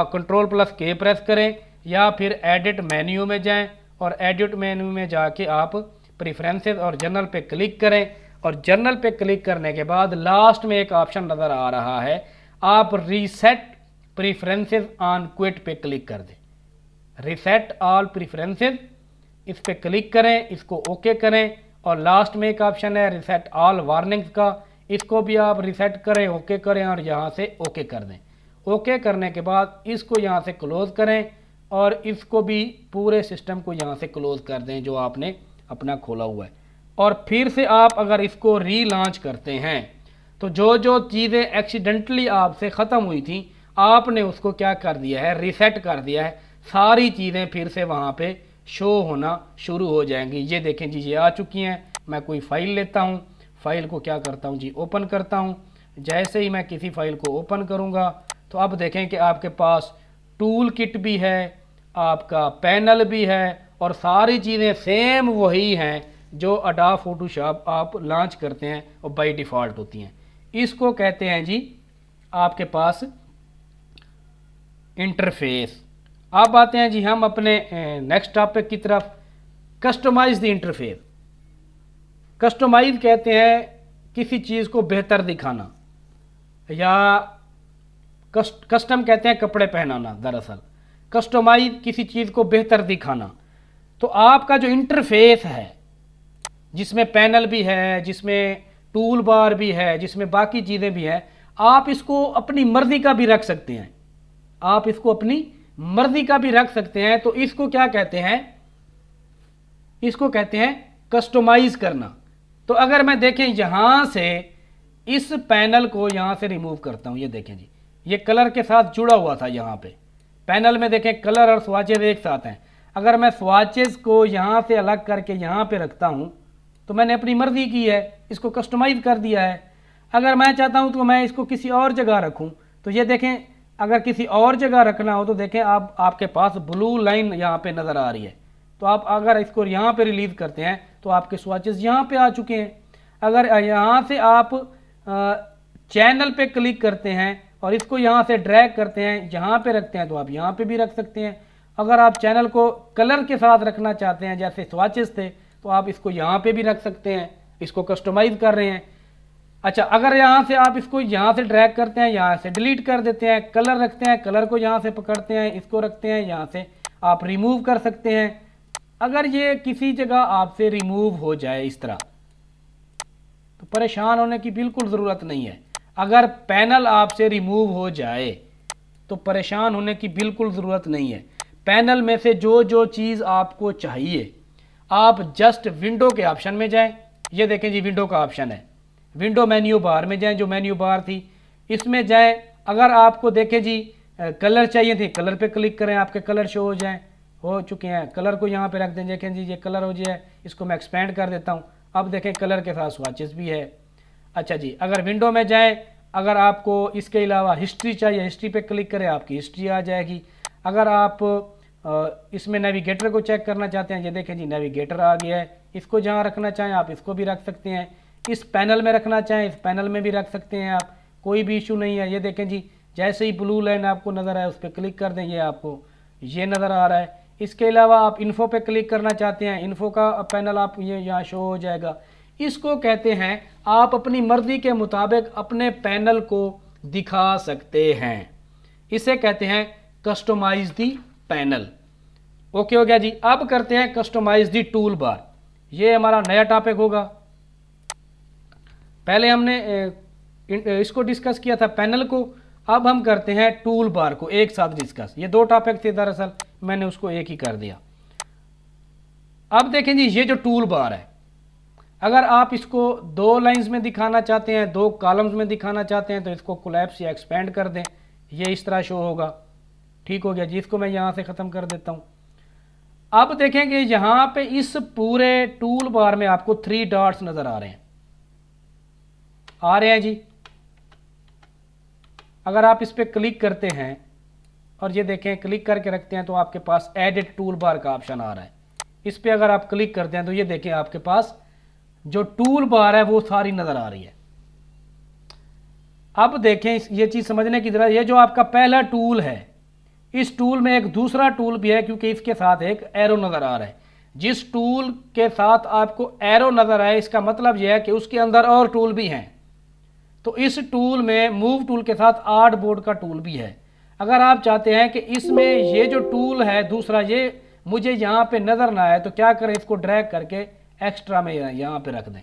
Ctrl+K प्रेस करें या फिर एडिट मेन्यू में जाएं और एडिट मेन्यू में जाके आप प्रेफरेंसेस और जनरल पे क्लिक करें और जनरल पे क्लिक करने के बाद लास्ट में एक ऑप्शन नज़र आ रहा है, आप रीसेट प्रेफरेंसेस ऑन क्विट पे क्लिक कर दें। रीसेट ऑल प्रेफरेंसेस इस पर क्लिक करें, इसको ओके करें और लास्ट में एक ऑप्शन है रिसेट ऑल वार्निंग्स का, इसको भी आप रिसेट करें, ओके करें और यहाँ से ओके कर दें। ओके करने के बाद इसको यहाँ से क्लोज़ करें और इसको भी पूरे सिस्टम को यहाँ से क्लोज़ कर दें जो आपने अपना खोला हुआ है। और फिर से आप अगर इसको रीलॉन्च करते हैं तो जो जो चीज़ें एक्सीडेंटली आपसे ख़त्म हुई थी आपने उसको क्या कर दिया है, रीसेट कर दिया है। सारी चीज़ें फिर से वहाँ पे शो होना शुरू हो जाएंगी। ये देखें जी, ये आ चुकी हैं। मैं कोई फ़ाइल लेता हूँ, फ़ाइल को क्या करता हूँ जी, ओपन करता हूँ। जैसे ही मैं किसी फ़ाइल को ओपन करूँगा तो अब देखें कि आपके पास टूल किट भी है, आपका पैनल भी है और सारी चीज़ें सेम वही हैं जो अडोब फोटोशॉप आप लॉन्च करते हैं और बाय डिफ़ॉल्ट होती हैं। इसको कहते हैं जी आपके पास इंटरफेस। अब आते हैं जी हम अपने नेक्स्ट टॉपिक की तरफ, कस्टमाइज द इंटरफेस। कस्टमाइज कहते हैं किसी चीज़ को बेहतर दिखाना, या कस्टम कहते हैं कपड़े पहनाना। दरअसल कस्टमाइज किसी चीज़ को बेहतर दिखाना। तो आपका जो इंटरफेस है जिसमें पैनल भी है, जिसमें टूल बार भी है, जिसमें बाकी चीज़ें भी हैं, आप इसको अपनी मर्ज़ी का भी रख सकते हैं। आप इसको अपनी मर्ज़ी का भी रख सकते हैं। तो इसको क्या कहते हैं, इसको कहते हैं कस्टमाइज़ करना। तो अगर मैं देखें यहाँ से इस पैनल को यहाँ से रिमूव करता हूँ, ये देखें जी, ये कलर के साथ जुड़ा हुआ था। यहाँ पे पैनल में देखें कलर और स्वाचेज एक साथ हैं। अगर मैं स्वाचेज को यहाँ से अलग करके यहाँ पे रखता हूँ तो मैंने अपनी मर्ज़ी की है, इसको कस्टमाइज़ कर दिया है। अगर मैं चाहता हूँ तो मैं इसको किसी और जगह रखूँ, तो ये देखें अगर किसी और जगह रखना हो तो देखें आप आपके पास ब्लू लाइन यहाँ पे नज़र आ रही है। तो आप अगर इसको यहाँ पे रिलीज़ करते हैं तो आपके स्वाचेस यहाँ पे आ चुके हैं। अगर यहाँ से आप चैनल पे क्लिक करते हैं और इसको यहाँ से ड्रैग करते हैं, यहाँ पे रखते हैं, तो आप यहाँ पे भी रख सकते हैं। अगर आप चैनल को कलर के साथ रखना चाहते हैं जैसे स्वाचेस थे तो आप इसको यहाँ पे भी रख सकते हैं, इसको कस्टमाइज़ कर रहे हैं। अच्छा, अगर यहाँ से आप इसको यहाँ से ड्रैग करते हैं, यहाँ से डिलीट कर देते हैं, कलर रखते हैं, कलर को यहाँ से पकड़ते हैं, इसको रखते हैं, यहाँ से आप रिमूव कर सकते हैं। अगर ये किसी जगह आपसे रिमूव हो जाए इस तरह तो परेशान होने की बिल्कुल ज़रूरत नहीं है। अगर पैनल आपसे रिमूव हो जाए तो परेशान होने की बिल्कुल ज़रूरत नहीं है। पैनल में से जो जो चीज़ आपको चाहिए आप जस्ट विंडो के ऑप्शन में जाएं। ये देखें जी, विंडो का ऑप्शन है, विंडो मेन्यू बार में जाएं, जो मेन्यू बार थी इसमें जाएं। अगर आपको देखें जी कलर चाहिए थे, कलर पे क्लिक करें, आपके कलर शो हो जाएं, हो चुके हैं। कलर को यहाँ पे रख दें, देखें जी ये कलर हो जाए। इसको मैं एक्सपेंड कर देता हूँ। अब देखें कलर के साथ स्वाचेस भी है। अच्छा जी, अगर विंडो में जाएं, अगर आपको इसके अलावा हिस्ट्री चाहिए, हिस्ट्री पे क्लिक करें, आपकी हिस्ट्री आ जाएगी। अगर आप इसमें नेविगेटर को चेक करना चाहते हैं, ये देखें जी नेविगेटर आ गया है। इसको जहाँ रखना चाहें आप इसको भी रख सकते हैं। इस पैनल में रखना चाहें इस पैनल में भी रख सकते हैं आप, कोई भी इशू नहीं है। ये देखें जी, जैसे ही ब्लू लाइन आपको नज़र आए उस पर क्लिक कर दें, ये आपको ये नज़र आ रहा है। इसके अलावा आप इन्फो पे क्लिक करना चाहते हैं, इन्फो का पैनल आप ये यहाँ शो हो जाएगा। इसको कहते हैं आप अपनी मर्ज़ी के मुताबिक अपने पैनल को दिखा सकते हैं। इसे कहते हैं कस्टमाइज दी पैनल। ओके हो गया जी। अब करते हैं कस्टमाइज दी टूल बार। ये हमारा नया टॉपिक होगा। पहले हमने इसको डिस्कस किया था पैनल को, अब हम करते हैं टूल बार को एक साथ डिस्कस। ये दो टॉपिक थे दरअसल, मैंने उसको एक ही कर दिया। अब देखें जी, ये जो टूल बार है, अगर आप इसको दो लाइंस में दिखाना चाहते हैं, दो कॉलम्स में दिखाना चाहते हैं तो इसको कोलैप्स या एक्सपेंड कर दें, ये इस तरह शो होगा। ठीक हो गया जी। इसको मैं यहाँ से ख़त्म कर देता हूँ। अब देखेंगे यहाँ पे इस पूरे टूल बार में आपको 3 डॉट्स नज़र आ रहे हैं जी। अगर आप इस पर क्लिक करते हैं और ये देखें क्लिक करके रखते हैं तो आपके पास एडिट टूल बार का ऑप्शन आ रहा है। इस पर अगर आप क्लिक करते हैं तो ये देखें आपके पास जो टूल बार है वो सारी नज़र आ रही है। अब देखें ये चीज़ समझने की ज़रूरत, ये जो आपका पहला टूल है, इस टूल में एक दूसरा टूल भी है क्योंकि इसके साथ एक एरो नज़र आ रहा है। जिस टूल के साथ आपको एरो नज़र आए इसका मतलब यह है कि उसके अंदर और टूल भी हैं। तो इस टूल में मूव टूल के साथ आर्ट बोर्ड का टूल भी है। अगर आप चाहते हैं कि इसमें ये जो टूल है दूसरा, ये मुझे यहाँ पे नज़र ना आए तो क्या करें, इसको ड्रैग करके एक्स्ट्रा में यहाँ पे रख दें,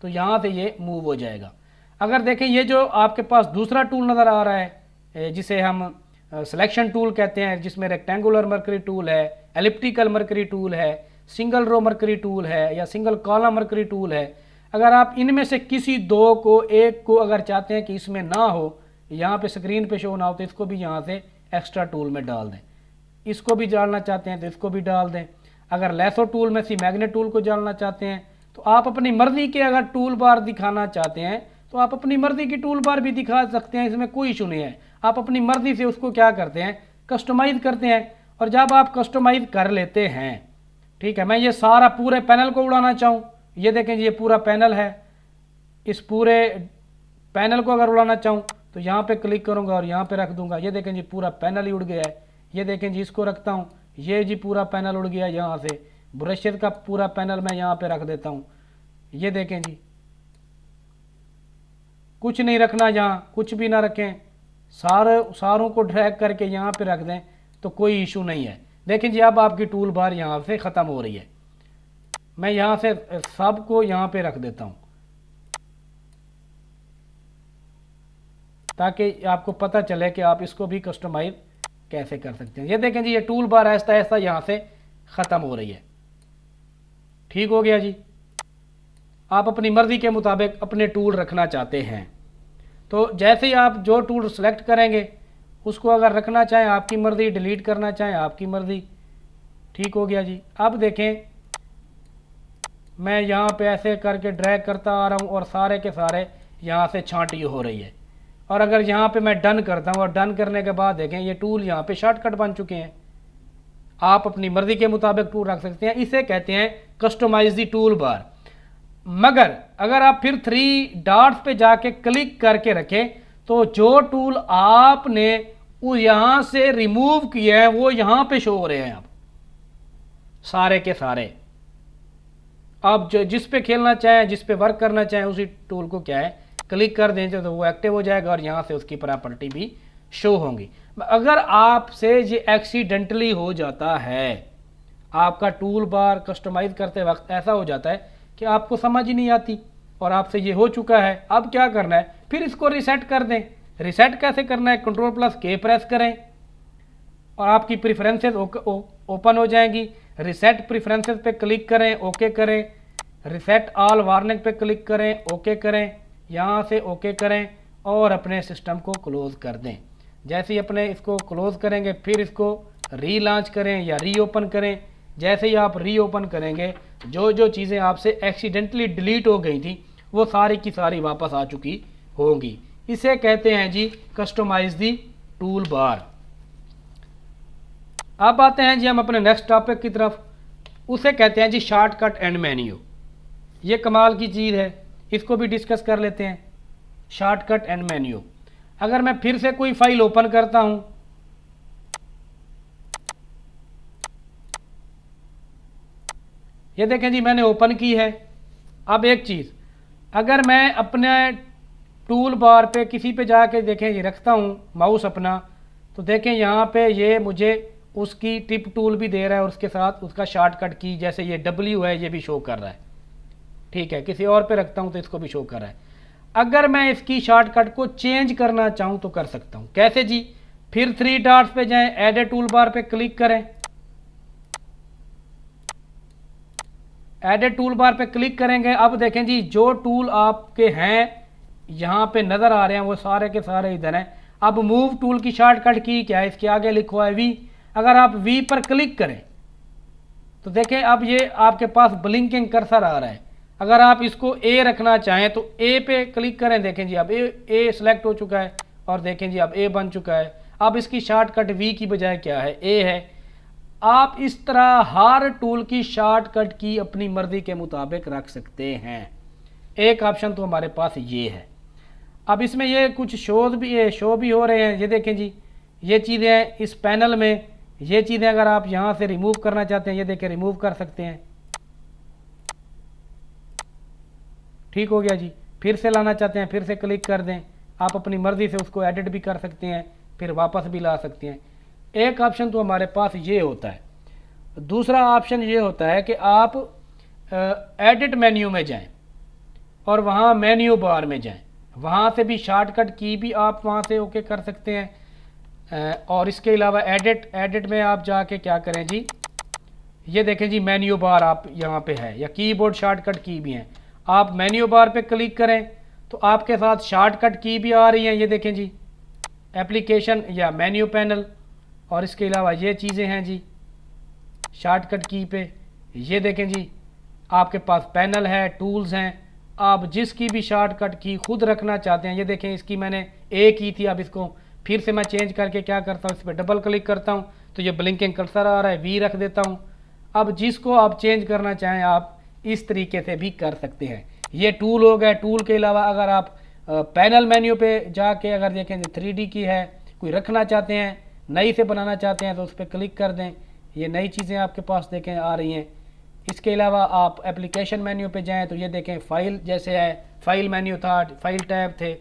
तो यहाँ से ये मूव हो जाएगा। अगर देखें ये जो आपके पास दूसरा टूल नज़र आ रहा है जिसे हम सिलेक्शन टूल कहते हैं, जिसमें रेक्टेंगुलर मर्करी टूल है, एलिप्टिकल मर्करी टूल है, सिंगल रो मर्करी टूल है या सिंगल कॉलम मर्करी टूल है, अगर आप इनमें से किसी दो को, एक को अगर चाहते हैं कि इसमें ना हो, यहाँ पे स्क्रीन पे शो ना हो, तो इसको भी यहाँ से एक्स्ट्रा टूल में डाल दें। इसको भी डालना चाहते हैं तो इसको भी डाल दें। अगर लेसो टूल में सी मैग्नेट टूल को डालना चाहते हैं तो आप अपनी मर्जी के अगर टूल बार दिखाना चाहते हैं तो आप अपनी मर्जी की टूल बार भी दिखा सकते हैं, इसमें कोई इशू नहीं है। आप अपनी मर्जी से उसको क्या करते हैं, कस्टमाइज करते हैं। और जब आप कस्टमाइज कर लेते हैं, ठीक है, मैं ये सारा पूरे पैनल को उड़ाना चाहूँ, ये देखें ये पूरा पैनल है, इस पूरे पैनल को अगर उड़ाना चाहूँ तो यहाँ पे क्लिक करूँगा और यहाँ पे रख दूंगा, ये देखें जी पूरा पैनल ही उड़ गया है। ये देखें जी इसको रखता हूँ, ये जी पूरा पैनल उड़ गया, यहाँ से ब्रशेज का पूरा पैनल मैं यहाँ पे रख देता हूँ। ये देखें जी, कुछ नहीं रखना, यहाँ कुछ भी ना रखें, सारों को ड्रैग करके यहाँ पे रख दें तो कोई इशू नहीं है। देखें जी अब आपकी टूल बार यहाँ से ख़त्म हो रही है। मैं यहाँ से सब को यहाँ पे रख देता हूँ ताकि आपको पता चले कि आप इसको भी कस्टमाइज कैसे कर सकते हैं। ये देखें जी ये टूल बार ऐसा ऐसा यहाँ से ख़त्म हो रही है। ठीक हो गया जी। आप अपनी मर्ज़ी के मुताबिक अपने टूल रखना चाहते हैं तो जैसे ही आप जो टूल सेलेक्ट करेंगे उसको अगर रखना चाहें आपकी मर्ज़ी, डिलीट करना चाहें आपकी मर्ज़ी। ठीक हो गया जी। अब देखें मैं यहाँ पे ऐसे करके ड्रैग करता आ रहा हूँ और सारे के सारे यहाँ से छांटी हो रही है। और अगर यहाँ पे मैं डन करता हूँ और डन करने के बाद देखें ये टूल यहाँ पे शॉर्टकट बन चुके हैं। आप अपनी मर्ज़ी के मुताबिक टूल रख सकते हैं, इसे कहते हैं कस्टमाइज दी टूल बार। मगर अगर आप फिर 3 डॉट्स पे जाके क्लिक करके रखें तो जो टूल आपने यहाँ से रिमूव किया है वो यहाँ पे शो हो रहे हैं। आप सारे के सारे आप जिस पे खेलना चाहें, जिस पे वर्क करना चाहें, उसी टूल को क्या है क्लिक कर दें तो वो एक्टिव हो जाएगा और यहाँ से उसकी प्रॉपर्टी भी शो होंगी। अगर आपसे ये एक्सीडेंटली हो जाता है, आपका टूल बार कस्टमाइज करते वक्त ऐसा हो जाता है कि आपको समझ ही नहीं आती और आपसे ये हो चुका है, अब क्या करना है, फिर इसको रिसेट कर दें। रिसेट कैसे करना है, Ctrl+K प्रेस करें और आपकी प्रेफरेंसेस ओपन हो जाएंगी। रिसेट प्रेफरेंसेस पे क्लिक करें, ओके करें। रिसेट ऑल वार्निंग पे क्लिक करें, ओके करें, यहाँ से ओके करें और अपने सिस्टम को क्लोज़ कर दें। जैसे ही अपने इसको क्लोज़ करेंगे फिर इसको रीलॉन्च करें या रीओपन करें। जैसे ही आप रीओपन करेंगे जो जो चीज़ें आपसे एक्सीडेंटली डिलीट हो गई थी वो सारी की सारी वापस आ चुकी होंगी। इसे कहते हैं जी कस्टमाइज दी टूल बार। अब आते हैं जी हम अपने नेक्स्ट टॉपिक की तरफ, उसे कहते हैं जी शॉर्टकट एंड मेन्यू। ये कमाल की चीज़ है, इसको भी डिस्कस कर लेते हैं। शॉर्टकट एंड मेन्यू, अगर मैं फिर से कोई फाइल ओपन करता हूं, ये देखें जी मैंने ओपन की है। अब एक चीज़, अगर मैं अपने टूल बार पे किसी पे जाके देखें ये रखता हूं माउस अपना, तो देखें यहाँ पे ये मुझे उसकी टिप टूल भी दे रहा है और उसके साथ उसका शॉर्टकट की, जैसे ये W है, ये भी शो कर रहा है। ठीक है, किसी और पे रखता हूं तो इसको भी शो कर रहा है। अगर मैं इसकी शॉर्टकट को चेंज करना चाहूं तो कर सकता हूं। कैसे जी, फिर 3 डॉट्स पे जाएं, एड टूल बार पे क्लिक करें, एड टूल बार पे क्लिक करेंगे। अब देखें जी जो टूल आपके हैं यहाँ पे नज़र आ रहे हैं वो सारे के सारे इधर हैं। अब मूव टूल की शॉर्टकट की क्या है, इसके आगे लिखा है V। अगर आप V पर क्लिक करें तो देखें अब ये आपके पास ब्लिंकिंग कर्सर आ रहा है। अगर आप इसको A रखना चाहें तो A पे क्लिक करें, देखें जी अब A सिलेक्ट हो चुका है और देखें जी अब A बन चुका है। अब इसकी शॉर्टकट V की बजाय क्या है, A है। आप इस तरह हर टूल की शॉर्टकट की अपनी मर्जी के मुताबिक रख सकते हैं। एक ऑप्शन तो हमारे पास ये है। अब इसमें ये कुछ शो भी हो रहे हैं। ये देखें जी ये चीज़ें इस पैनल में, ये चीज़ें अगर आप यहाँ से रिमूव करना चाहते हैं, ये देखें रिमूव कर सकते हैं। ठीक हो गया जी। फिर से लाना चाहते हैं फिर से क्लिक कर दें, आप अपनी मर्ज़ी से उसको एडिट भी कर सकते हैं, फिर वापस भी ला सकते हैं। एक ऑप्शन तो हमारे पास ये होता है। दूसरा ऑप्शन ये होता है कि आप एडिट मेन्यू में जाएं और वहाँ मेन्यू बार में जाएं, वहाँ से भी शॉर्टकट की भी आप वहाँ से ओके कर सकते हैं। और इसके अलावा एडिट में आप जाके क्या करें जी, ये देखें जी मेन्यू बार आप यहाँ पे है, या कीबोर्ड शॉर्टकट की भी हैं। आप मेन्यू बार पे क्लिक करें तो आपके साथ शॉर्टकट की भी आ रही हैं, ये देखें जी एप्लीकेशन या मेन्यू पैनल, और इसके अलावा ये चीज़ें हैं जी शॉर्टकट की पे। ये देखें जी आपके पास पैनल है, टूल्स हैं, आप जिसकी भी शॉर्टकट की खुद रखना चाहते हैं। ये देखें इसकी मैंने ए की थी, अब इसको फिर से मैं चेंज करके क्या करता हूँ, इस पर डबल क्लिक करता हूँ तो ये ब्लिंकिंग कर्सर आ रहा है, वी रख देता हूँ। अब जिसको आप चेंज करना चाहें आप इस तरीके से भी कर सकते हैं। ये टूल हो गया। टूल के अलावा अगर आप पैनल मेन्यू पे जाके अगर देखें 3D की है, कोई रखना चाहते हैं, नई से बनाना चाहते हैं तो उस पर क्लिक कर दें, ये नई चीज़ें आपके पास देखें आ रही हैं। इसके अलावा आप एप्लीकेशन मेन्यू पे जाएं तो ये देखें फाइल जैसे है, फाइल मेन्यू था, फाइल टैब थे,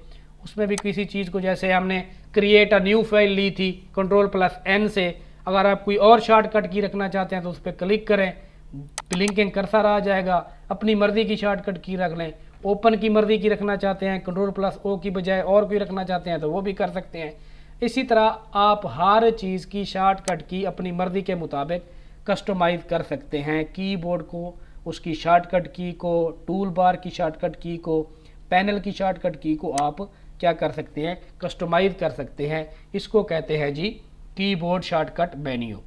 उसमें भी किसी चीज़ को जैसे हमने क्रिएट अ न्यू फाइल ली थी Ctrl+N से, अगर आप कोई और शॉर्टकट की रखना चाहते हैं तो उस पर क्लिक करें, ब्लिंकिंग कर्सर आ जाएगा। अपनी मर्ज़ी की शॉर्टकट की रख लें, ओपन की मर्ज़ी की रखना चाहते हैं Ctrl+O की बजाय और कोई रखना चाहते हैं तो वो भी कर सकते हैं। इसी तरह आप हर चीज़ की शॉर्टकट की अपनी मर्ज़ी के मुताबिक कस्टमाइज़ कर सकते हैं। कीबोर्ड को, उसकी शॉर्टकट की को, टूल बार की शॉर्टकट की को, पैनल की शॉर्टकट की को आप क्या कर सकते हैं, कस्टमाइज़ कर सकते हैं। इसको कहते हैं जी कीबोर्ड शॉर्टकट मेन्यू।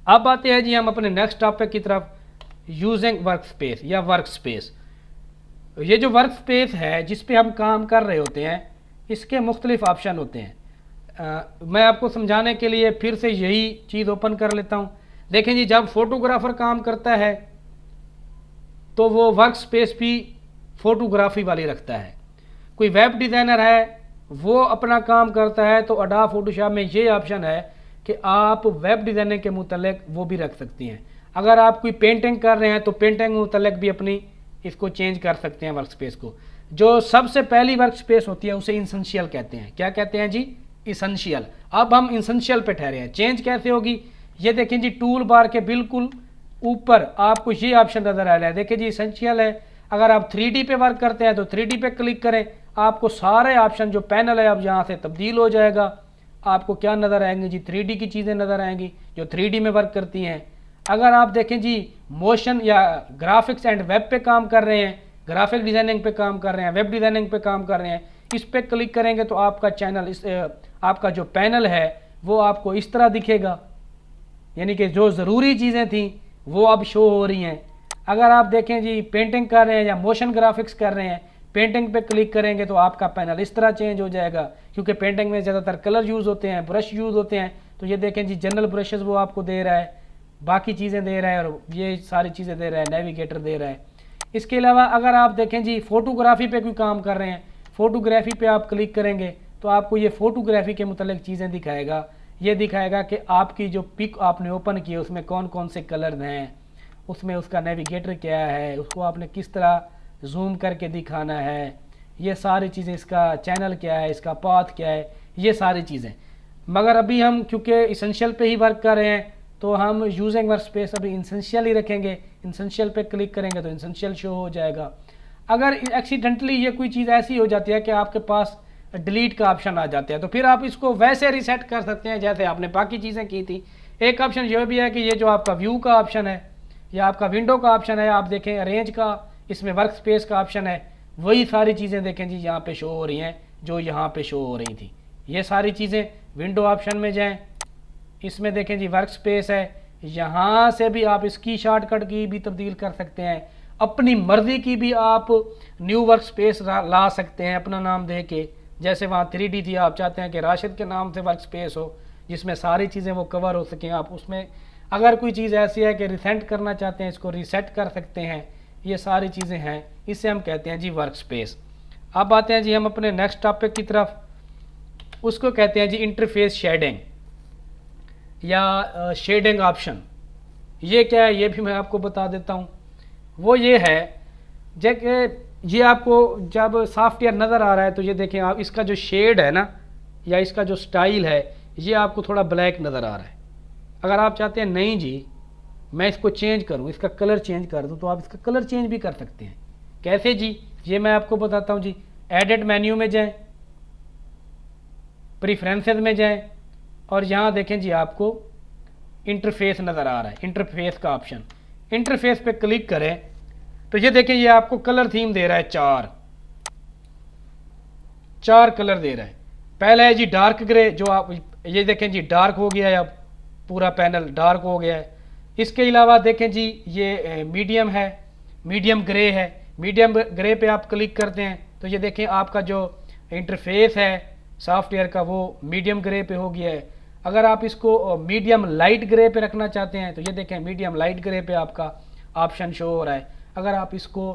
अब आते हैं जी हम अपने नेक्स्ट टॉपिक की तरफ, यूजिंग वर्कस्पेस या वर्कस्पेस। ये जो वर्कस्पेस है जिस पे हम काम कर रहे होते हैं, इसके मुख्तलिफ ऑप्शन होते हैं। मैं आपको समझाने के लिए फिर से यही चीज़ ओपन कर लेता हूँ। देखें जी जब फोटोग्राफर काम करता है तो वो वर्क स्पेस भी फोटोग्राफी वाली रखता है। कोई वेब डिज़ाइनर है वो अपना काम करता है तो अडोब फोटोशॉप में ये ऑप्शन है कि आप वेब डिज़ाइनिंग के मुतल्लिक वो भी रख सकती हैं। अगर आप कोई पेंटिंग कर रहे हैं तो पेंटिंग के मुतल्लिक भी अपनी इसको चेंज कर सकते हैं वर्क स्पेस को। जो सबसे पहली वर्क स्पेस होती है उसे इसेंशियल कहते हैं। क्या कहते हैं जी? इसेंशियल। अब हम इसेंशियल पे ठहरे हैं। चेंज कैसे होगी? ये देखें जी टूल बार के बिल्कुल ऊपर आपको ये ऑप्शन नज़र आ रहा है, देखिए जी इसेंशियल है। अगर आप 3D पे वर्क करते हैं तो 3D पे क्लिक करें, आपको सारे ऑप्शन जो पैनल है अब यहाँ से तब्दील हो जाएगा। आपको क्या नज़र आएंगे जी? 3D की चीज़ें नज़र आएंगी जो 3D में वर्क करती हैं। अगर आप देखें जी मोशन या ग्राफिक्स एंड वेब पे काम कर रहे हैं, ग्राफिक डिज़ाइनिंग पे काम कर रहे हैं, वेब डिज़ाइनिंग पे काम कर रहे हैं, इस पर क्लिक करेंगे तो आपका चैनल आपका जो पैनल है वो आपको इस तरह दिखेगा, यानी कि जो ज़रूरी चीज़ें थी वो अब शो हो रही हैं। अगर आप देखें जी पेंटिंग कर रहे हैं या मोशन ग्राफिक्स कर रहे हैं, पेंटिंग पे क्लिक करेंगे तो आपका पैनल इस तरह चेंज हो जाएगा, क्योंकि पेंटिंग में ज़्यादातर कलर यूज़ होते हैं, ब्रश यूज़ होते हैं। तो ये देखें जी जनरल ब्रशेज़ वो आपको दे रहा है, बाकी चीज़ें दे रहा है और ये सारी चीज़ें दे रहा है, नेविगेटर दे रहा है। इसके अलावा अगर आप देखें जी फ़ोटोग्राफी पे कोई काम कर रहे हैं, फ़ोटोग्राफी पे आप क्लिक करेंगे तो आपको ये फ़ोटोग्राफी के मुतल्लिक चीज़ें दिखाएगा। ये दिखाएगा कि आपकी जो पिक आपने ओपन की है उसमें कौन कौन से कलर हैं, उसमें उसका नेविगेटर क्या है, उसको आपने किस तरह जूम करके दिखाना है, ये सारी चीज़ें, इसका चैनल क्या है, इसका पाथ क्या है, ये सारी चीज़ें। मगर अभी हम क्योंकि इसेंशियल पे ही वर्क कर रहे हैं तो हम यूजिंग वर्क स्पेस अभी इसेंशियल ही रखेंगे। इसेंशियल पे क्लिक करेंगे तो इसेंशियल शो हो जाएगा। अगर एक्सीडेंटली ये कोई चीज़ ऐसी हो जाती है कि आपके पास डिलीट का ऑप्शन आ जाता है तो फिर आप इसको वैसे रिसेट कर सकते हैं जैसे आपने बाकी चीज़ें की थी। एक ऑप्शन ये भी है कि ये जो आपका व्यू का ऑप्शन है या आपका विंडो का ऑप्शन है, आप देखें अरेंज का, इसमें वर्क स्पेस का ऑप्शन है, वही सारी चीज़ें देखें जी यहाँ पे शो हो रही हैं जो यहाँ पे शो हो रही थी। ये सारी चीज़ें विंडो ऑप्शन में जाएं, इसमें देखें जी वर्क स्पेस है, यहाँ से भी आप इसकी शॉर्टकट की भी तब्दील कर सकते हैं, अपनी मर्ज़ी की भी आप न्यू वर्क स्पेस ला सकते हैं अपना नाम दे के। जैसे वहाँ 3D थी, आप चाहते हैं कि राशिद के नाम से वर्क स्पेस हो जिसमें सारी चीज़ें वो कवर हो सकें। आप उसमें अगर कोई चीज़ ऐसी है कि रिसेंट करना चाहते हैं, इसको रीसेट कर सकते हैं। ये सारी चीज़ें हैं, इसे हम कहते हैं जी वर्क स्पेस। अब आते हैं जी हम अपने नेक्स्ट टॉपिक की तरफ, उसको कहते हैं जी इंटरफेस शेडिंग या शेडिंग ऑप्शन। ये क्या है ये भी मैं आपको बता देता हूँ। वो ये है जैसे ये आपको जब सॉफ्टवेयर नज़र आ रहा है तो ये देखें आप, इसका जो शेड है ना या इसका जो स्टाइल है ये आपको थोड़ा ब्लैक नज़र आ रहा है। अगर आप चाहते हैं नहीं जी मैं इसको चेंज करूँ, इसका कलर चेंज कर दूँ, तो आप इसका कलर चेंज भी कर सकते हैं। कैसे जी, ये मैं आपको बताता हूँ जी। एडिट मेन्यू में जाएं, प्रीफ्रेंसेस में जाएं और यहाँ देखें जी आपको इंटरफेस नज़र आ रहा है, इंटरफेस का ऑप्शन। इंटरफेस पे क्लिक करें तो ये देखें ये आपको कलर थीम दे रहा है, चार कलर दे रहा है। पहला है जी डार्क ग्रे, जो आप ये देखें जी डार्क हो गया है, अब पूरा पैनल डार्क हो गया है। इसके अलावा देखें जी ये मीडियम है, मीडियम ग्रे है। मीडियम ग्रे पे आप क्लिक करते हैं तो ये देखें आपका जो इंटरफेस है सॉफ्टवेयर का वो मीडियम ग्रे पे हो गया है। अगर आप इसको मीडियम लाइट ग्रे पे रखना चाहते हैं तो ये देखें मीडियम लाइट ग्रे पे आपका ऑप्शन शो हो रहा है। अगर आप इसको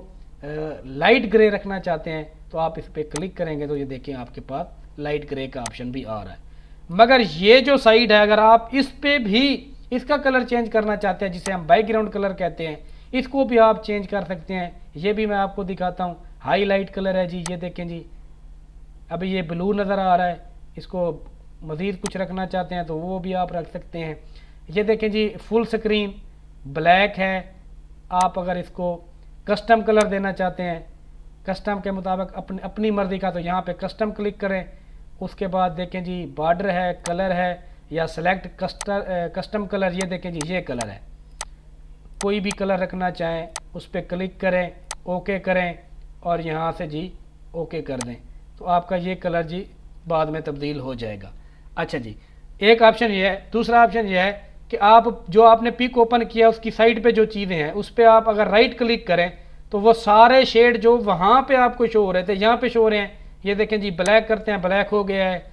लाइट ग्रे रखना चाहते हैं तो आप इस पर क्लिक करेंगे तो ये देखें आपके पास लाइट ग्रे का ऑप्शन भी आ रहा है। मगर ये जो साइड है, अगर आप इस पे भी इसका कलर चेंज करना चाहते हैं, जिसे हम बैकग्राउंड कलर कहते हैं, इसको भी आप चेंज कर सकते हैं। ये भी मैं आपको दिखाता हूँ। हाईलाइट कलर है जी, ये देखें जी अभी ये ब्लू नज़र आ रहा है। इसको मज़ीद कुछ रखना चाहते हैं तो वो भी आप रख सकते हैं। ये देखें जी फुल स्क्रीन ब्लैक है। आप अगर इसको कस्टम कलर देना चाहते हैं, कस्टम के मुताबिक अपनी मर्ज़ी का, तो यहाँ पे कस्टम क्लिक करें। उसके बाद देखें जी बॉर्डर है, कलर है या सेलेक्ट कस्टम कलर, ये देखें जी ये कलर है। कोई भी कलर रखना चाहें उस पर क्लिक करें, ओके करें और यहाँ से जी ओके कर दें तो आपका ये कलर जी बाद में तब्दील हो जाएगा। अच्छा जी, एक ऑप्शन ये है। दूसरा ऑप्शन ये है कि आप जो आपने पिक ओपन किया उसकी साइड पे जो चीज़ें हैं उस पर आप अगर राइट क्लिक करें तो वो सारे शेड जो वहाँ पे आपको शो हो रहे थे यहाँ पे शो हो रहे हैं। ये देखें जी ब्लैक करते हैं, ब्लैक हो गया है।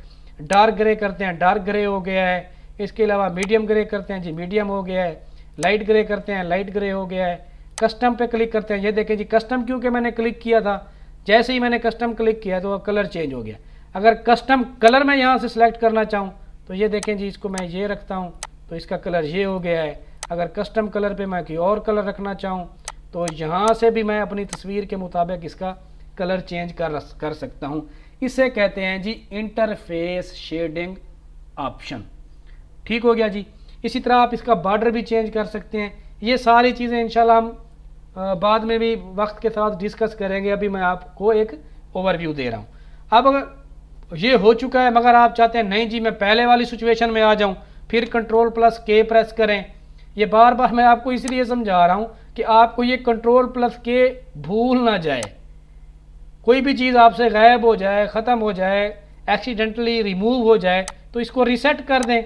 डार्क ग्रे करते हैं, डार्क ग्रे हो गया है। इसके अलावा मीडियम ग्रे करते हैं जी, मीडियम हो गया है। लाइट ग्रे करते हैं, लाइट ग्रे हो गया है। कस्टम पे क्लिक करते हैं, ये देखें जी कस्टम क्योंकि मैंने क्लिक किया था, जैसे ही मैंने कस्टम क्लिक किया तो कलर चेंज हो गया। अगर कस्टम कलर मैं यहाँ से सिलेक्ट करना चाहूँ तो ये देखें जी इसको मैं ये रखता हूँ तो इसका कलर ये हो गया है। अगर कस्टम कलर पे मैं कोई और कलर रखना चाहूँ तो यहाँ से भी मैं अपनी तस्वीर के मुताबिक इसका कलर चेंज कर सकता हूँ। इसे कहते हैं जी इंटरफेस शेडिंग ऑप्शन। ठीक हो गया जी। इसी तरह आप इसका बॉर्डर भी चेंज कर सकते हैं। ये सारी चीज़ें इंशाल्लाह हम बाद में भी वक्त के साथ डिस्कस करेंगे। अभी मैं आपको एक ओवरव्यू दे रहा हूँ। अब अगर ये हो चुका है मगर आप चाहते हैं नहीं जी मैं पहले वाली सिचुएशन में आ जाऊँ, फिर Ctrl+K प्रेस करें। ये बार बार मैं आपको इसलिए समझा रहा हूँ कि आपको ये Ctrl+K भूल ना जाए। कोई भी चीज़ आपसे गायब हो जाए, ख़त्म हो जाए, एक्सीडेंटली रिमूव हो जाए तो इसको रिसेट कर दें।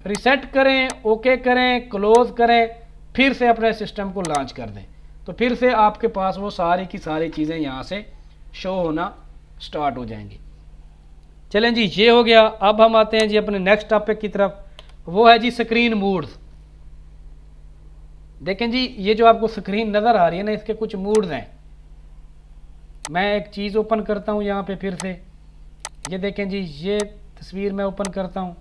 रिसेट करें, ओके करें, क्लोज करें, फिर से अपने सिस्टम को लॉन्च कर दें तो फिर से आपके पास वो सारी की सारी चीज़ें यहाँ से शो होना स्टार्ट हो जाएंगी। चलें जी, ये हो गया। अब हम आते हैं जी अपने नेक्स्ट टॉपिक की तरफ, वो है जी स्क्रीन मूड्स। देखें जी ये जो आपको स्क्रीन नज़र आ रही है ना, इसके कुछ मूड्स हैं। मैं एक चीज़ ओपन करता हूँ यहाँ पे फिर से। ये देखें जी ये तस्वीर मैं ओपन करता हूँ।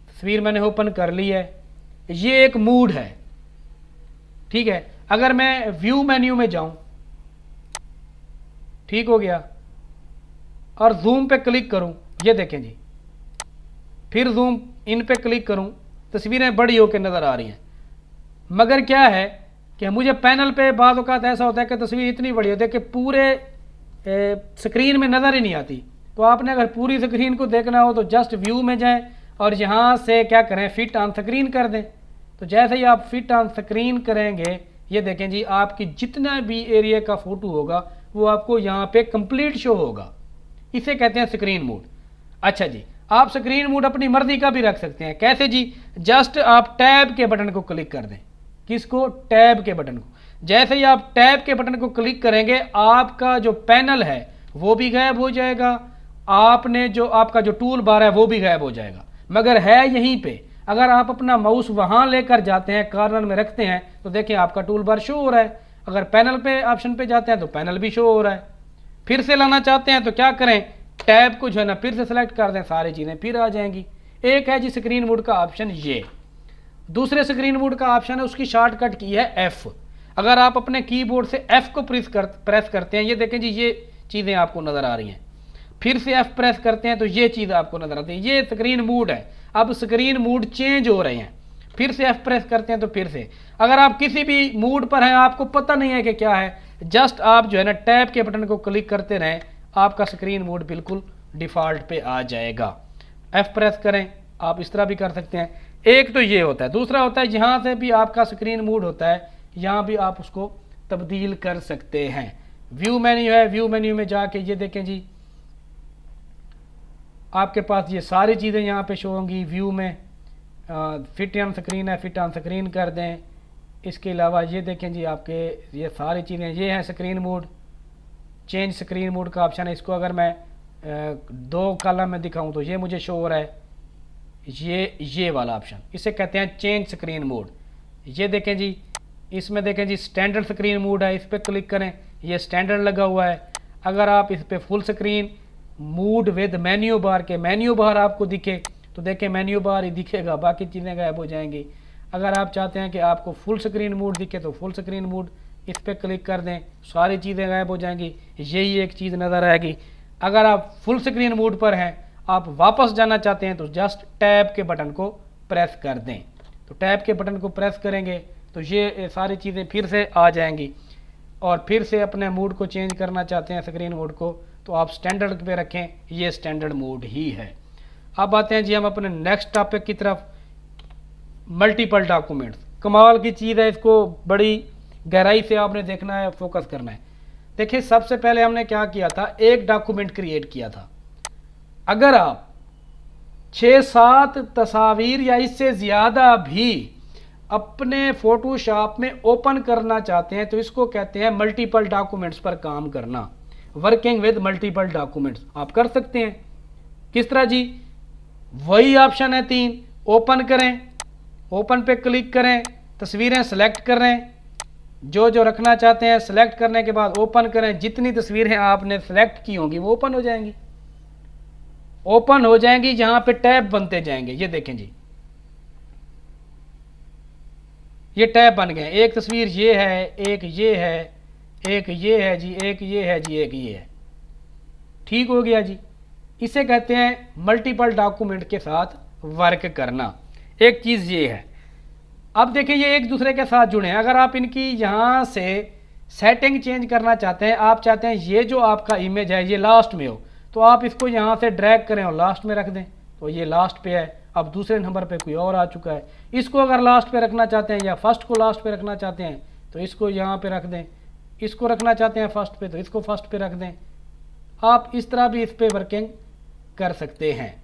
तस्वीर मैंने ओपन कर ली है। ये एक मूड है, ठीक है। अगर मैं व्यू मेन्यू में जाऊं, ठीक हो गया, और जूम पे क्लिक करूं, ये देखें जी, फिर जूम इन पे क्लिक करूं, तस्वीरें बड़ी होकर नज़र आ रही हैं। मगर क्या है कि मुझे पैनल पे बाद औक़ात ऐसा होता है कि तस्वीर इतनी बड़ी होती है कि पूरे स्क्रीन में नज़र ही नहीं आती। तो आपने अगर पूरी स्क्रीन को देखना हो तो जस्ट व्यू में जाएं और यहाँ से क्या करें, फिट ऑन स्क्रीन कर दें। तो जैसे ही आप फिट ऑन स्क्रीन करेंगे, ये देखें जी आपकी जितना भी एरिया का फ़ोटो होगा वो आपको यहाँ पे कंप्लीट शो होगा। इसे कहते हैं स्क्रीन मोड। अच्छा जी, आप स्क्रीन मोड अपनी मर्जी का भी रख सकते हैं। कैसे जी, जस्ट आप टैब के बटन को क्लिक कर दें। किसको? टैब के बटन को। जैसे ही आप टैब के बटन को क्लिक करेंगे आपका जो पैनल है वो भी गायब हो जाएगा, आपने जो आपका जो टूल बार है वो भी गायब हो जाएगा। मगर है यहीं पे, अगर आप अपना माउस वहां लेकर जाते हैं, कॉर्नर में रखते हैं, तो देखिए आपका टूल बार शो हो रहा है। अगर पैनल पे ऑप्शन पे जाते हैं तो पैनल भी शो हो रहा है। फिर से लाना चाहते हैं तो क्या करें, टैब को जो है ना फिर से सेलेक्ट कर दें, सारी चीज़ें फिर आ जाएंगी। एक है जी स्क्रीन मोड का ऑप्शन ये। दूसरे स्क्रीन मोड का ऑप्शन है, उसकी शॉर्टकट की है F। अगर आप अपने कीबोर्ड से F को प्रेस करते हैं, ये देखें जी ये चीज़ें आपको नज़र आ रही हैं। फिर से F प्रेस करते हैं तो ये चीज़ आपको नज़र आती है। ये स्क्रीन मोड है। अब स्क्रीन मोड चेंज हो रहे हैं। फिर से F प्रेस करते हैं तो फिर से। अगर आप किसी भी मूड पर हैं, आपको पता नहीं है कि क्या है, जस्ट आप जो है ना टैब के बटन को क्लिक करते रहें, आपका स्क्रीन मोड बिल्कुल डिफ़ॉल्ट पे आ जाएगा। F प्रेस करें, आप इस तरह भी कर सकते हैं। एक तो ये होता है, दूसरा होता है यहाँ से भी आपका स्क्रीन मोड होता है, यहाँ भी आप उसको तब्दील कर सकते हैं। व्यू मेन्यू है, व्यू मेन्यू में जाके ये देखें जी, आपके पास ये सारी चीज़ें यहाँ पे शो होंगी। व्यू में फिट ऑन स्क्रीन है, फिट ऑन स्क्रीन कर दें। इसके अलावा ये देखें जी, आपके ये सारी चीज़ें ये हैं। Screen mode, change screen mode का ऑप्शन है, इसको अगर मैं 2 कॉलम में दिखाऊं तो ये मुझे शो हो रहा है, ये वाला ऑप्शन, इसे कहते हैं चेंज स्क्रीन मोड। ये देखें जी, इसमें देखें जी स्टैंडर्ड स्क्रीन मोड है, इस पर क्लिक करें, ये स्टैंडर्ड लगा हुआ है। अगर आप इस पर full screen mood with menu bar के मेन्यू बार आपको दिखे तो देखें मेन्यू बार ही दिखेगा, बाकी चीज़ें गायब हो जाएंगी। अगर आप चाहते हैं कि आपको फुल स्क्रीन मोड दिखे तो फुल स्क्रीन मोड, इस पर क्लिक कर दें, सारी चीज़ें गायब हो जाएंगी, यही एक चीज़ नज़र आएगी। अगर आप फुल स्क्रीन मोड पर हैं, आप वापस जाना चाहते हैं तो जस्ट टैब के बटन को प्रेस कर दें। तो टैब के बटन को प्रेस करेंगे तो ये सारी चीज़ें फिर से आ जाएंगी। और फिर से अपने मूड को चेंज करना चाहते हैं स्क्रीन मोड को तो आप स्टैंडर्ड पे रखें, ये स्टैंडर्ड मोड ही है। अब आते हैं जी हम अपने नेक्स्ट टॉपिक की तरफ, मल्टीपल डॉक्यूमेंट्स। कमाल की चीज़ है, इसको बड़ी गहराई से आपने देखना है, फोकस करना है। देखिए सबसे पहले हमने क्या किया था, एक डॉक्यूमेंट क्रिएट किया था। अगर आप 6-7 तस्वीर या इससे ज़्यादा भी अपने फोटोशॉप में ओपन करना चाहते हैं तो इसको कहते हैं मल्टीपल डॉक्यूमेंट्स पर काम करना, वर्किंग विद मल्टीपल डॉक्यूमेंट्स। आप कर सकते हैं किस तरह जी, वही ऑप्शन है 3, ओपन करें, ओपन पे क्लिक करें, तस्वीरें सेलेक्ट करें, जो जो रखना चाहते हैं सेलेक्ट करने के बाद ओपन करें। जितनी तस्वीरें आपने सेलेक्ट की होंगी वो ओपन हो जाएंगी, ओपन हो जाएंगी, जहां पे टैब बनते जाएंगे। ये देखें जी, ये टैब बन गए। एक तस्वीर ये है, एक ये है, एक ये है जी, एक ये है जी, एक ये है। ठीक हो गया जी, इसे कहते हैं मल्टीपल डॉक्यूमेंट के साथ वर्क करना। एक चीज़ ये है, अब देखें ये एक दूसरे के साथ जुड़े हैं। अगर आप इनकी यहाँ से सेटिंग चेंज करना चाहते हैं, आप चाहते हैं ये जो आपका इमेज है ये लास्ट में हो, तो आप इसको यहाँ से ड्रैग करें और लास्ट में रख दें, तो ये लास्ट पे है। अब दूसरे नंबर पे कोई और आ चुका है, इसको अगर लास्ट पे रखना चाहते हैं या फर्स्ट को लास्ट पे रखना चाहते हैं तो इसको यहाँ पे रख दें, इसको रखना चाहते हैं फर्स्ट पे तो इसको फर्स्ट पे रख दें। आप इस तरह भी इस पर वर्किंग कर सकते हैं,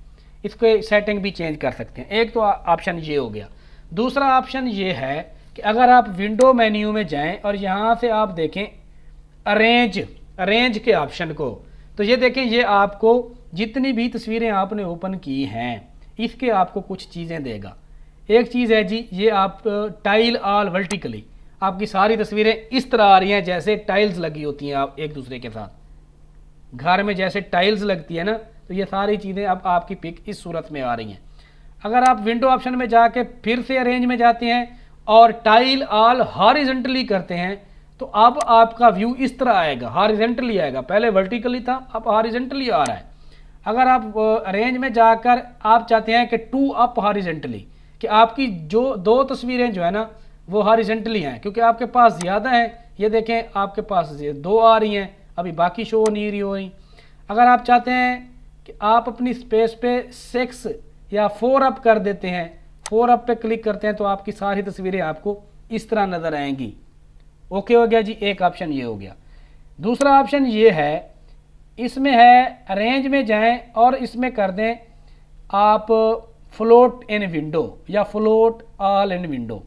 इसको सेटिंग भी चेंज कर सकते हैं। एक तो ऑप्शन ये हो गया। दूसरा ऑप्शन ये है कि अगर आप विंडो मेन्यू में जाएं और यहाँ से आप देखें अरेंज के ऑप्शन को, तो ये देखें ये आपको जितनी भी तस्वीरें आपने ओपन की हैं इसके आपको कुछ चीज़ें देगा। एक चीज़ है जी, ये आप टाइल ऑल वर्टिकली, आपकी सारी तस्वीरें इस तरह आ रही हैं जैसे टाइल्स लगी होती हैं आप एक दूसरे के साथ। घर में जैसे टाइल्स लगती है ना, तो ये सारी चीज़ें अब आपकी पिक इस सूरत में आ रही हैं। अगर आप विंडो ऑप्शन में जाके फिर से अरेंज में जाते हैं और टाइल ऑल हॉरिजॉन्टली करते हैं तो अब आपका व्यू इस तरह आएगा, हॉरिजॉन्टली आएगा। पहले वर्टिकली था, अब हॉरिजॉन्टली आ रहा है। अगर आप अरेंज में जाकर आप चाहते हैं कि टू अप हॉरिजॉन्टली, कि आपकी जो 2 तस्वीरें जो है ना वो हॉरिजॉन्टली हैं, क्योंकि आपके पास ज़्यादा हैं। ये देखें आपके पास 2 आ रही हैं, अभी बाकी शो नहीं हो रही। अगर आप चाहते हैं कि आप अपनी स्पेस पे 6 या 4 अप कर देते हैं, 4 अप पे क्लिक करते हैं तो आपकी सारी तस्वीरें आपको इस तरह नज़र आएंगी। ओके हो गया जी, एक ऑप्शन ये हो गया। दूसरा ऑप्शन ये है, इसमें है अरेंज में जाएं और इसमें कर दें आप फ्लोट इन विंडो या फ्लोट ऑल इन विंडो।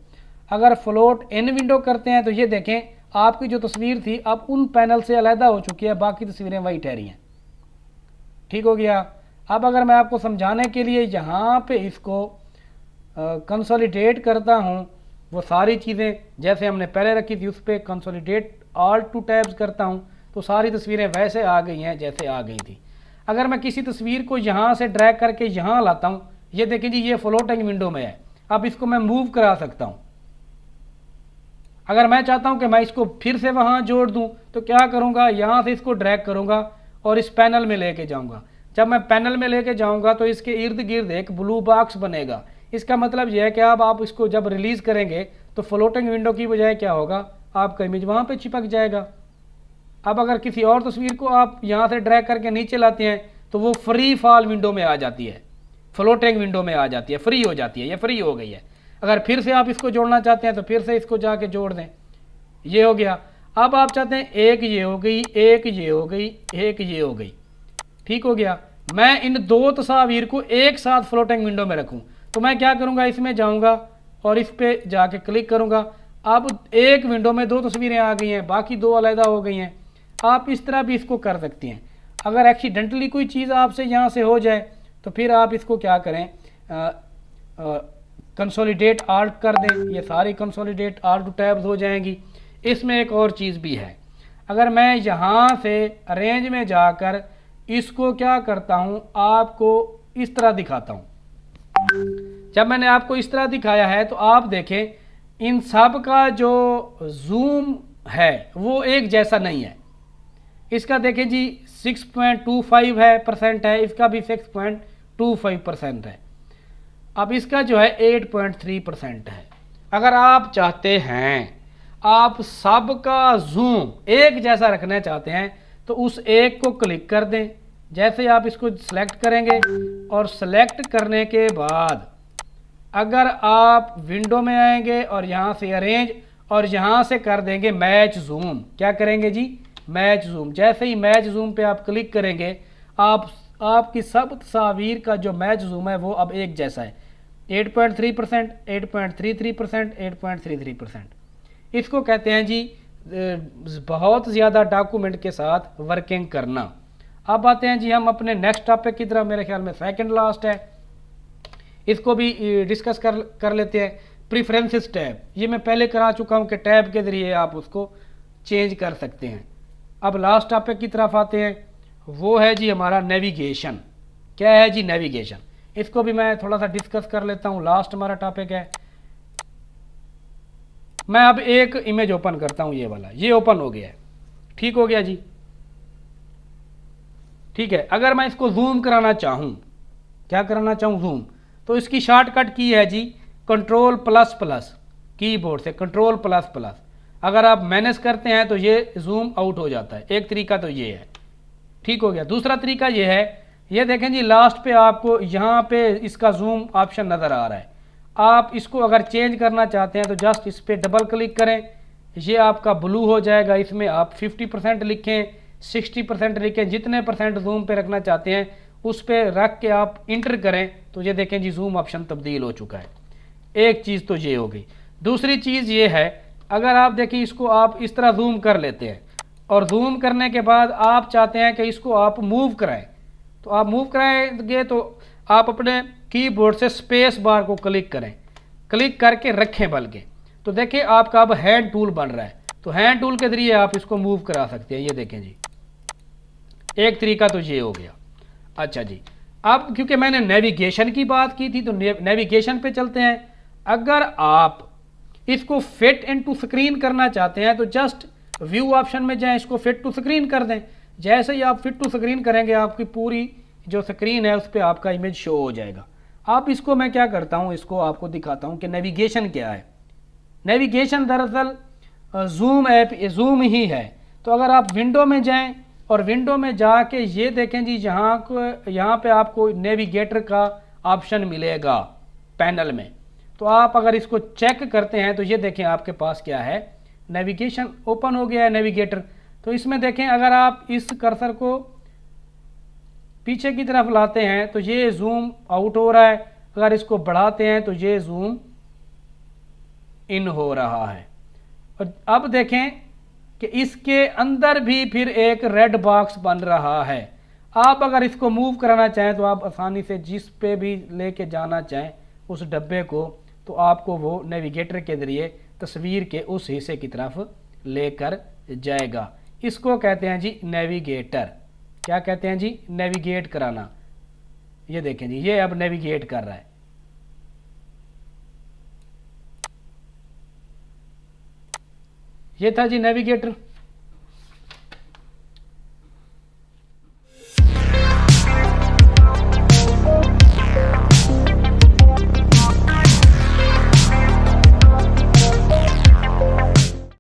अगर फ्लोट इन विंडो करते हैं तो ये देखें आपकी जो तस्वीर थी अब उन पैनल से अलहदा हो चुकी है, बाकी तस्वीरें वही ठहरी हैं। ठीक हो गया। अब अगर मैं आपको समझाने के लिए यहाँ पे इसको कंसोलिडेट करता हूँ, वो सारी चीज़ें जैसे हमने पहले रखी थी उस पर कंसोलिडेट ऑल टू टैब्स करता हूँ तो सारी तस्वीरें वैसे आ गई हैं जैसे आ गई थी। अगर मैं किसी तस्वीर को यहाँ से ड्रैग करके यहाँ लाता हूँ, ये देखें जी ये फ्लोटिंग विंडो में है, अब इसको मैं मूव करा सकता हूँ। अगर मैं चाहता हूँ कि मैं इसको फिर से वहाँ जोड़ दूँ तो क्या करूँगा, यहाँ से इसको ड्रैग करूँगा और इस पैनल में लेके जाऊँगा। जब मैं पैनल में लेके जाऊँगा तो इसके इर्द गिर्द एक ब्लू बॉक्स बनेगा, इसका मतलब यह है कि अब आप इसको जब रिलीज़ करेंगे तो फ्लोटिंग विंडो की बजाय क्या होगा, आपका इमेज वहाँ पे चिपक जाएगा। अब अगर किसी और तस्वीर को आप यहाँ से ड्रैग करके नीचे लाते हैं तो वो फ्री फॉल विंडो में आ जाती है, फ्लोटिंग विंडो में आ जाती है, फ्री हो जाती है, ये फ्री हो गई है। अगर फिर से आप इसको जोड़ना चाहते हैं तो फिर से इसको जाके जोड़ दें, ये हो गया। अब आप चाहते हैं एक ये हो गई, एक ये हो गई, एक ये हो गई, ठीक हो गया। मैं इन दो तस्वीर को एक साथ फ्लोटिंग विंडो में रखूं तो मैं क्या करूंगा, इसमें जाऊंगा और इस पे जाके क्लिक करूंगा। अब एक विंडो में दो तस्वीरें आ गई हैं, बाकी दो अलग हो गई हैं। आप इस तरह भी इसको कर सकती हैं। अगर एक्सीडेंटली कोई चीज़ आपसे यहाँ से हो जाए तो फिर आप इसको क्या करें, कंसोलिडेट आल्ट कर दें, ये सारी कंसोलिडेट आल्ट टैब्स हो जाएंगी। इसमें एक और चीज़ भी है, अगर मैं यहाँ से अरेंज में जाकर इसको क्या करता हूँ, आपको इस तरह दिखाता हूँ। जब मैंने आपको इस तरह दिखाया है तो आप देखें इन सब का जो जूम है वो एक जैसा नहीं है। इसका देखें जी 6.25 है परसेंट है, इसका भी 6.25% है। अब इसका जो है 8.3% है। अगर आप चाहते हैं आप सबका जूम एक जैसा रखना चाहते हैं तो उस एक को क्लिक कर दें। जैसे आप इसको सेलेक्ट करेंगे और सेलेक्ट करने के बाद अगर आप विंडो में आएंगे और यहाँ से अरेंज और यहाँ से कर देंगे मैच जूम, क्या करेंगे जी, मैच जूम। जैसे ही मैच जूम पे आप क्लिक करेंगे आपकी सब तस्वीर का जो मैच जूम है वो अब एक जैसा है, 8.3%, 8.33%, 8.33%। इसको कहते हैं जी बहुत ज़्यादा डॉक्यूमेंट के साथ वर्किंग करना। अब आते हैं जी हम अपने नेक्स्ट टॉपिक की तरफ, मेरे ख्याल में सेकंड लास्ट है, इसको भी डिस्कस कर लेते हैं। प्रीफरेंसेस टैब, ये मैं पहले करा चुका हूँ कि टैब के ज़रिए आप उसको चेंज कर सकते हैं। अब लास्ट टॉपिक की तरफ आते हैं, वो है जी हमारा नेविगेशन। क्या है जी नेविगेशन, इसको भी मैं थोड़ा सा डिस्कस कर लेता हूँ। लास्ट हमारा टॉपिक है। मैं अब एक इमेज ओपन करता हूँ, ये वाला, ये ओपन हो गया है, ठीक हो गया जी, ठीक है। अगर मैं इसको जूम कराना चाहूँ, क्या कराना चाहूँ, जूम, तो इसकी शॉर्टकट की है जी Ctrl++, कीबोर्ड से Ctrl++। अगर आप मैनेज करते हैं तो ये जूम आउट हो जाता है। एक तरीका तो ये है, ठीक हो गया। दूसरा तरीका ये है, ये देखें जी लास्ट पे आपको यहाँ पे इसका जूम ऑप्शन नज़र आ रहा है। आप इसको अगर चेंज करना चाहते हैं तो जस्ट इस पर डबल क्लिक करें, ये आपका ब्लू हो जाएगा। इसमें आप 50% लिखें, 60% लिखें, जितने परसेंट जूम पे रखना चाहते हैं उस पर रख के आप इंटर करें तो ये देखें जी जूम ऑप्शन तब्दील हो चुका है। एक चीज़ तो ये हो गई। दूसरी चीज़ ये है, अगर आप देखें इसको आप इस तरह जूम कर लेते हैं और जूम करने के बाद आप चाहते हैं कि इसको आप मूव कराएं, तो आप मूव कराएंगे तो आप अपने कीबोर्ड से स्पेस बार को क्लिक करें, क्लिक करके रखें बल्कि, तो देखें आपका अब हैंड टूल बन रहा है। तो हैंड टूल के जरिए आप इसको मूव करा सकते हैं। ये देखें जी, एक तरीका तो ये हो गया। अच्छा जी, अब क्योंकि मैंने नेविगेशन की बात की थी तो नेविगेशन पे चलते हैं। अगर आप इसको फिट इनटू स्क्रीन करना चाहते हैं तो जस्ट व्यू ऑप्शन में जाएं, इसको फिट टू स्क्रीन कर दें। जैसे ही आप फिट टू स्क्रीन करेंगे आपकी पूरी जो स्क्रीन है उस पर आपका इमेज शो हो जाएगा। अब इसको मैं क्या करता हूँ, इसको आपको दिखाता हूँ कि नेविगेशन क्या है। नेविगेशन दरअसल जूम ऐप जूम ही है। तो अगर आप विंडो में जाएं और विंडो में जाके ये देखें जी यहाँ पे आपको नेविगेटर का ऑप्शन मिलेगा पैनल में। तो आप अगर इसको चेक करते हैं तो ये देखें आपके पास क्या है, नेविगेशन ओपन हो गया है, नेविगेटर। तो इसमें देखें अगर आप इस कर्सर को पीछे की तरफ लाते हैं तो ये जूम आउट हो रहा है, अगर इसको बढ़ाते हैं तो ये जूम इन हो रहा है। और अब देखें कि इसके अंदर भी फिर एक रेड बॉक्स बन रहा है। आप अगर इसको मूव कराना चाहें तो आप आसानी से जिस पे भी लेके जाना चाहें उस डब्बे को, तो आपको वो नेविगेटर के जरिए तस्वीर के उस हिस्से की तरफ लेकर जाएगा। इसको कहते हैं जी नेविगेटर। क्या कहते हैं जी, नेविगेट कराना। ये देखें जी, ये अब नेविगेट कर रहा है। ये था जी नेविगेटर।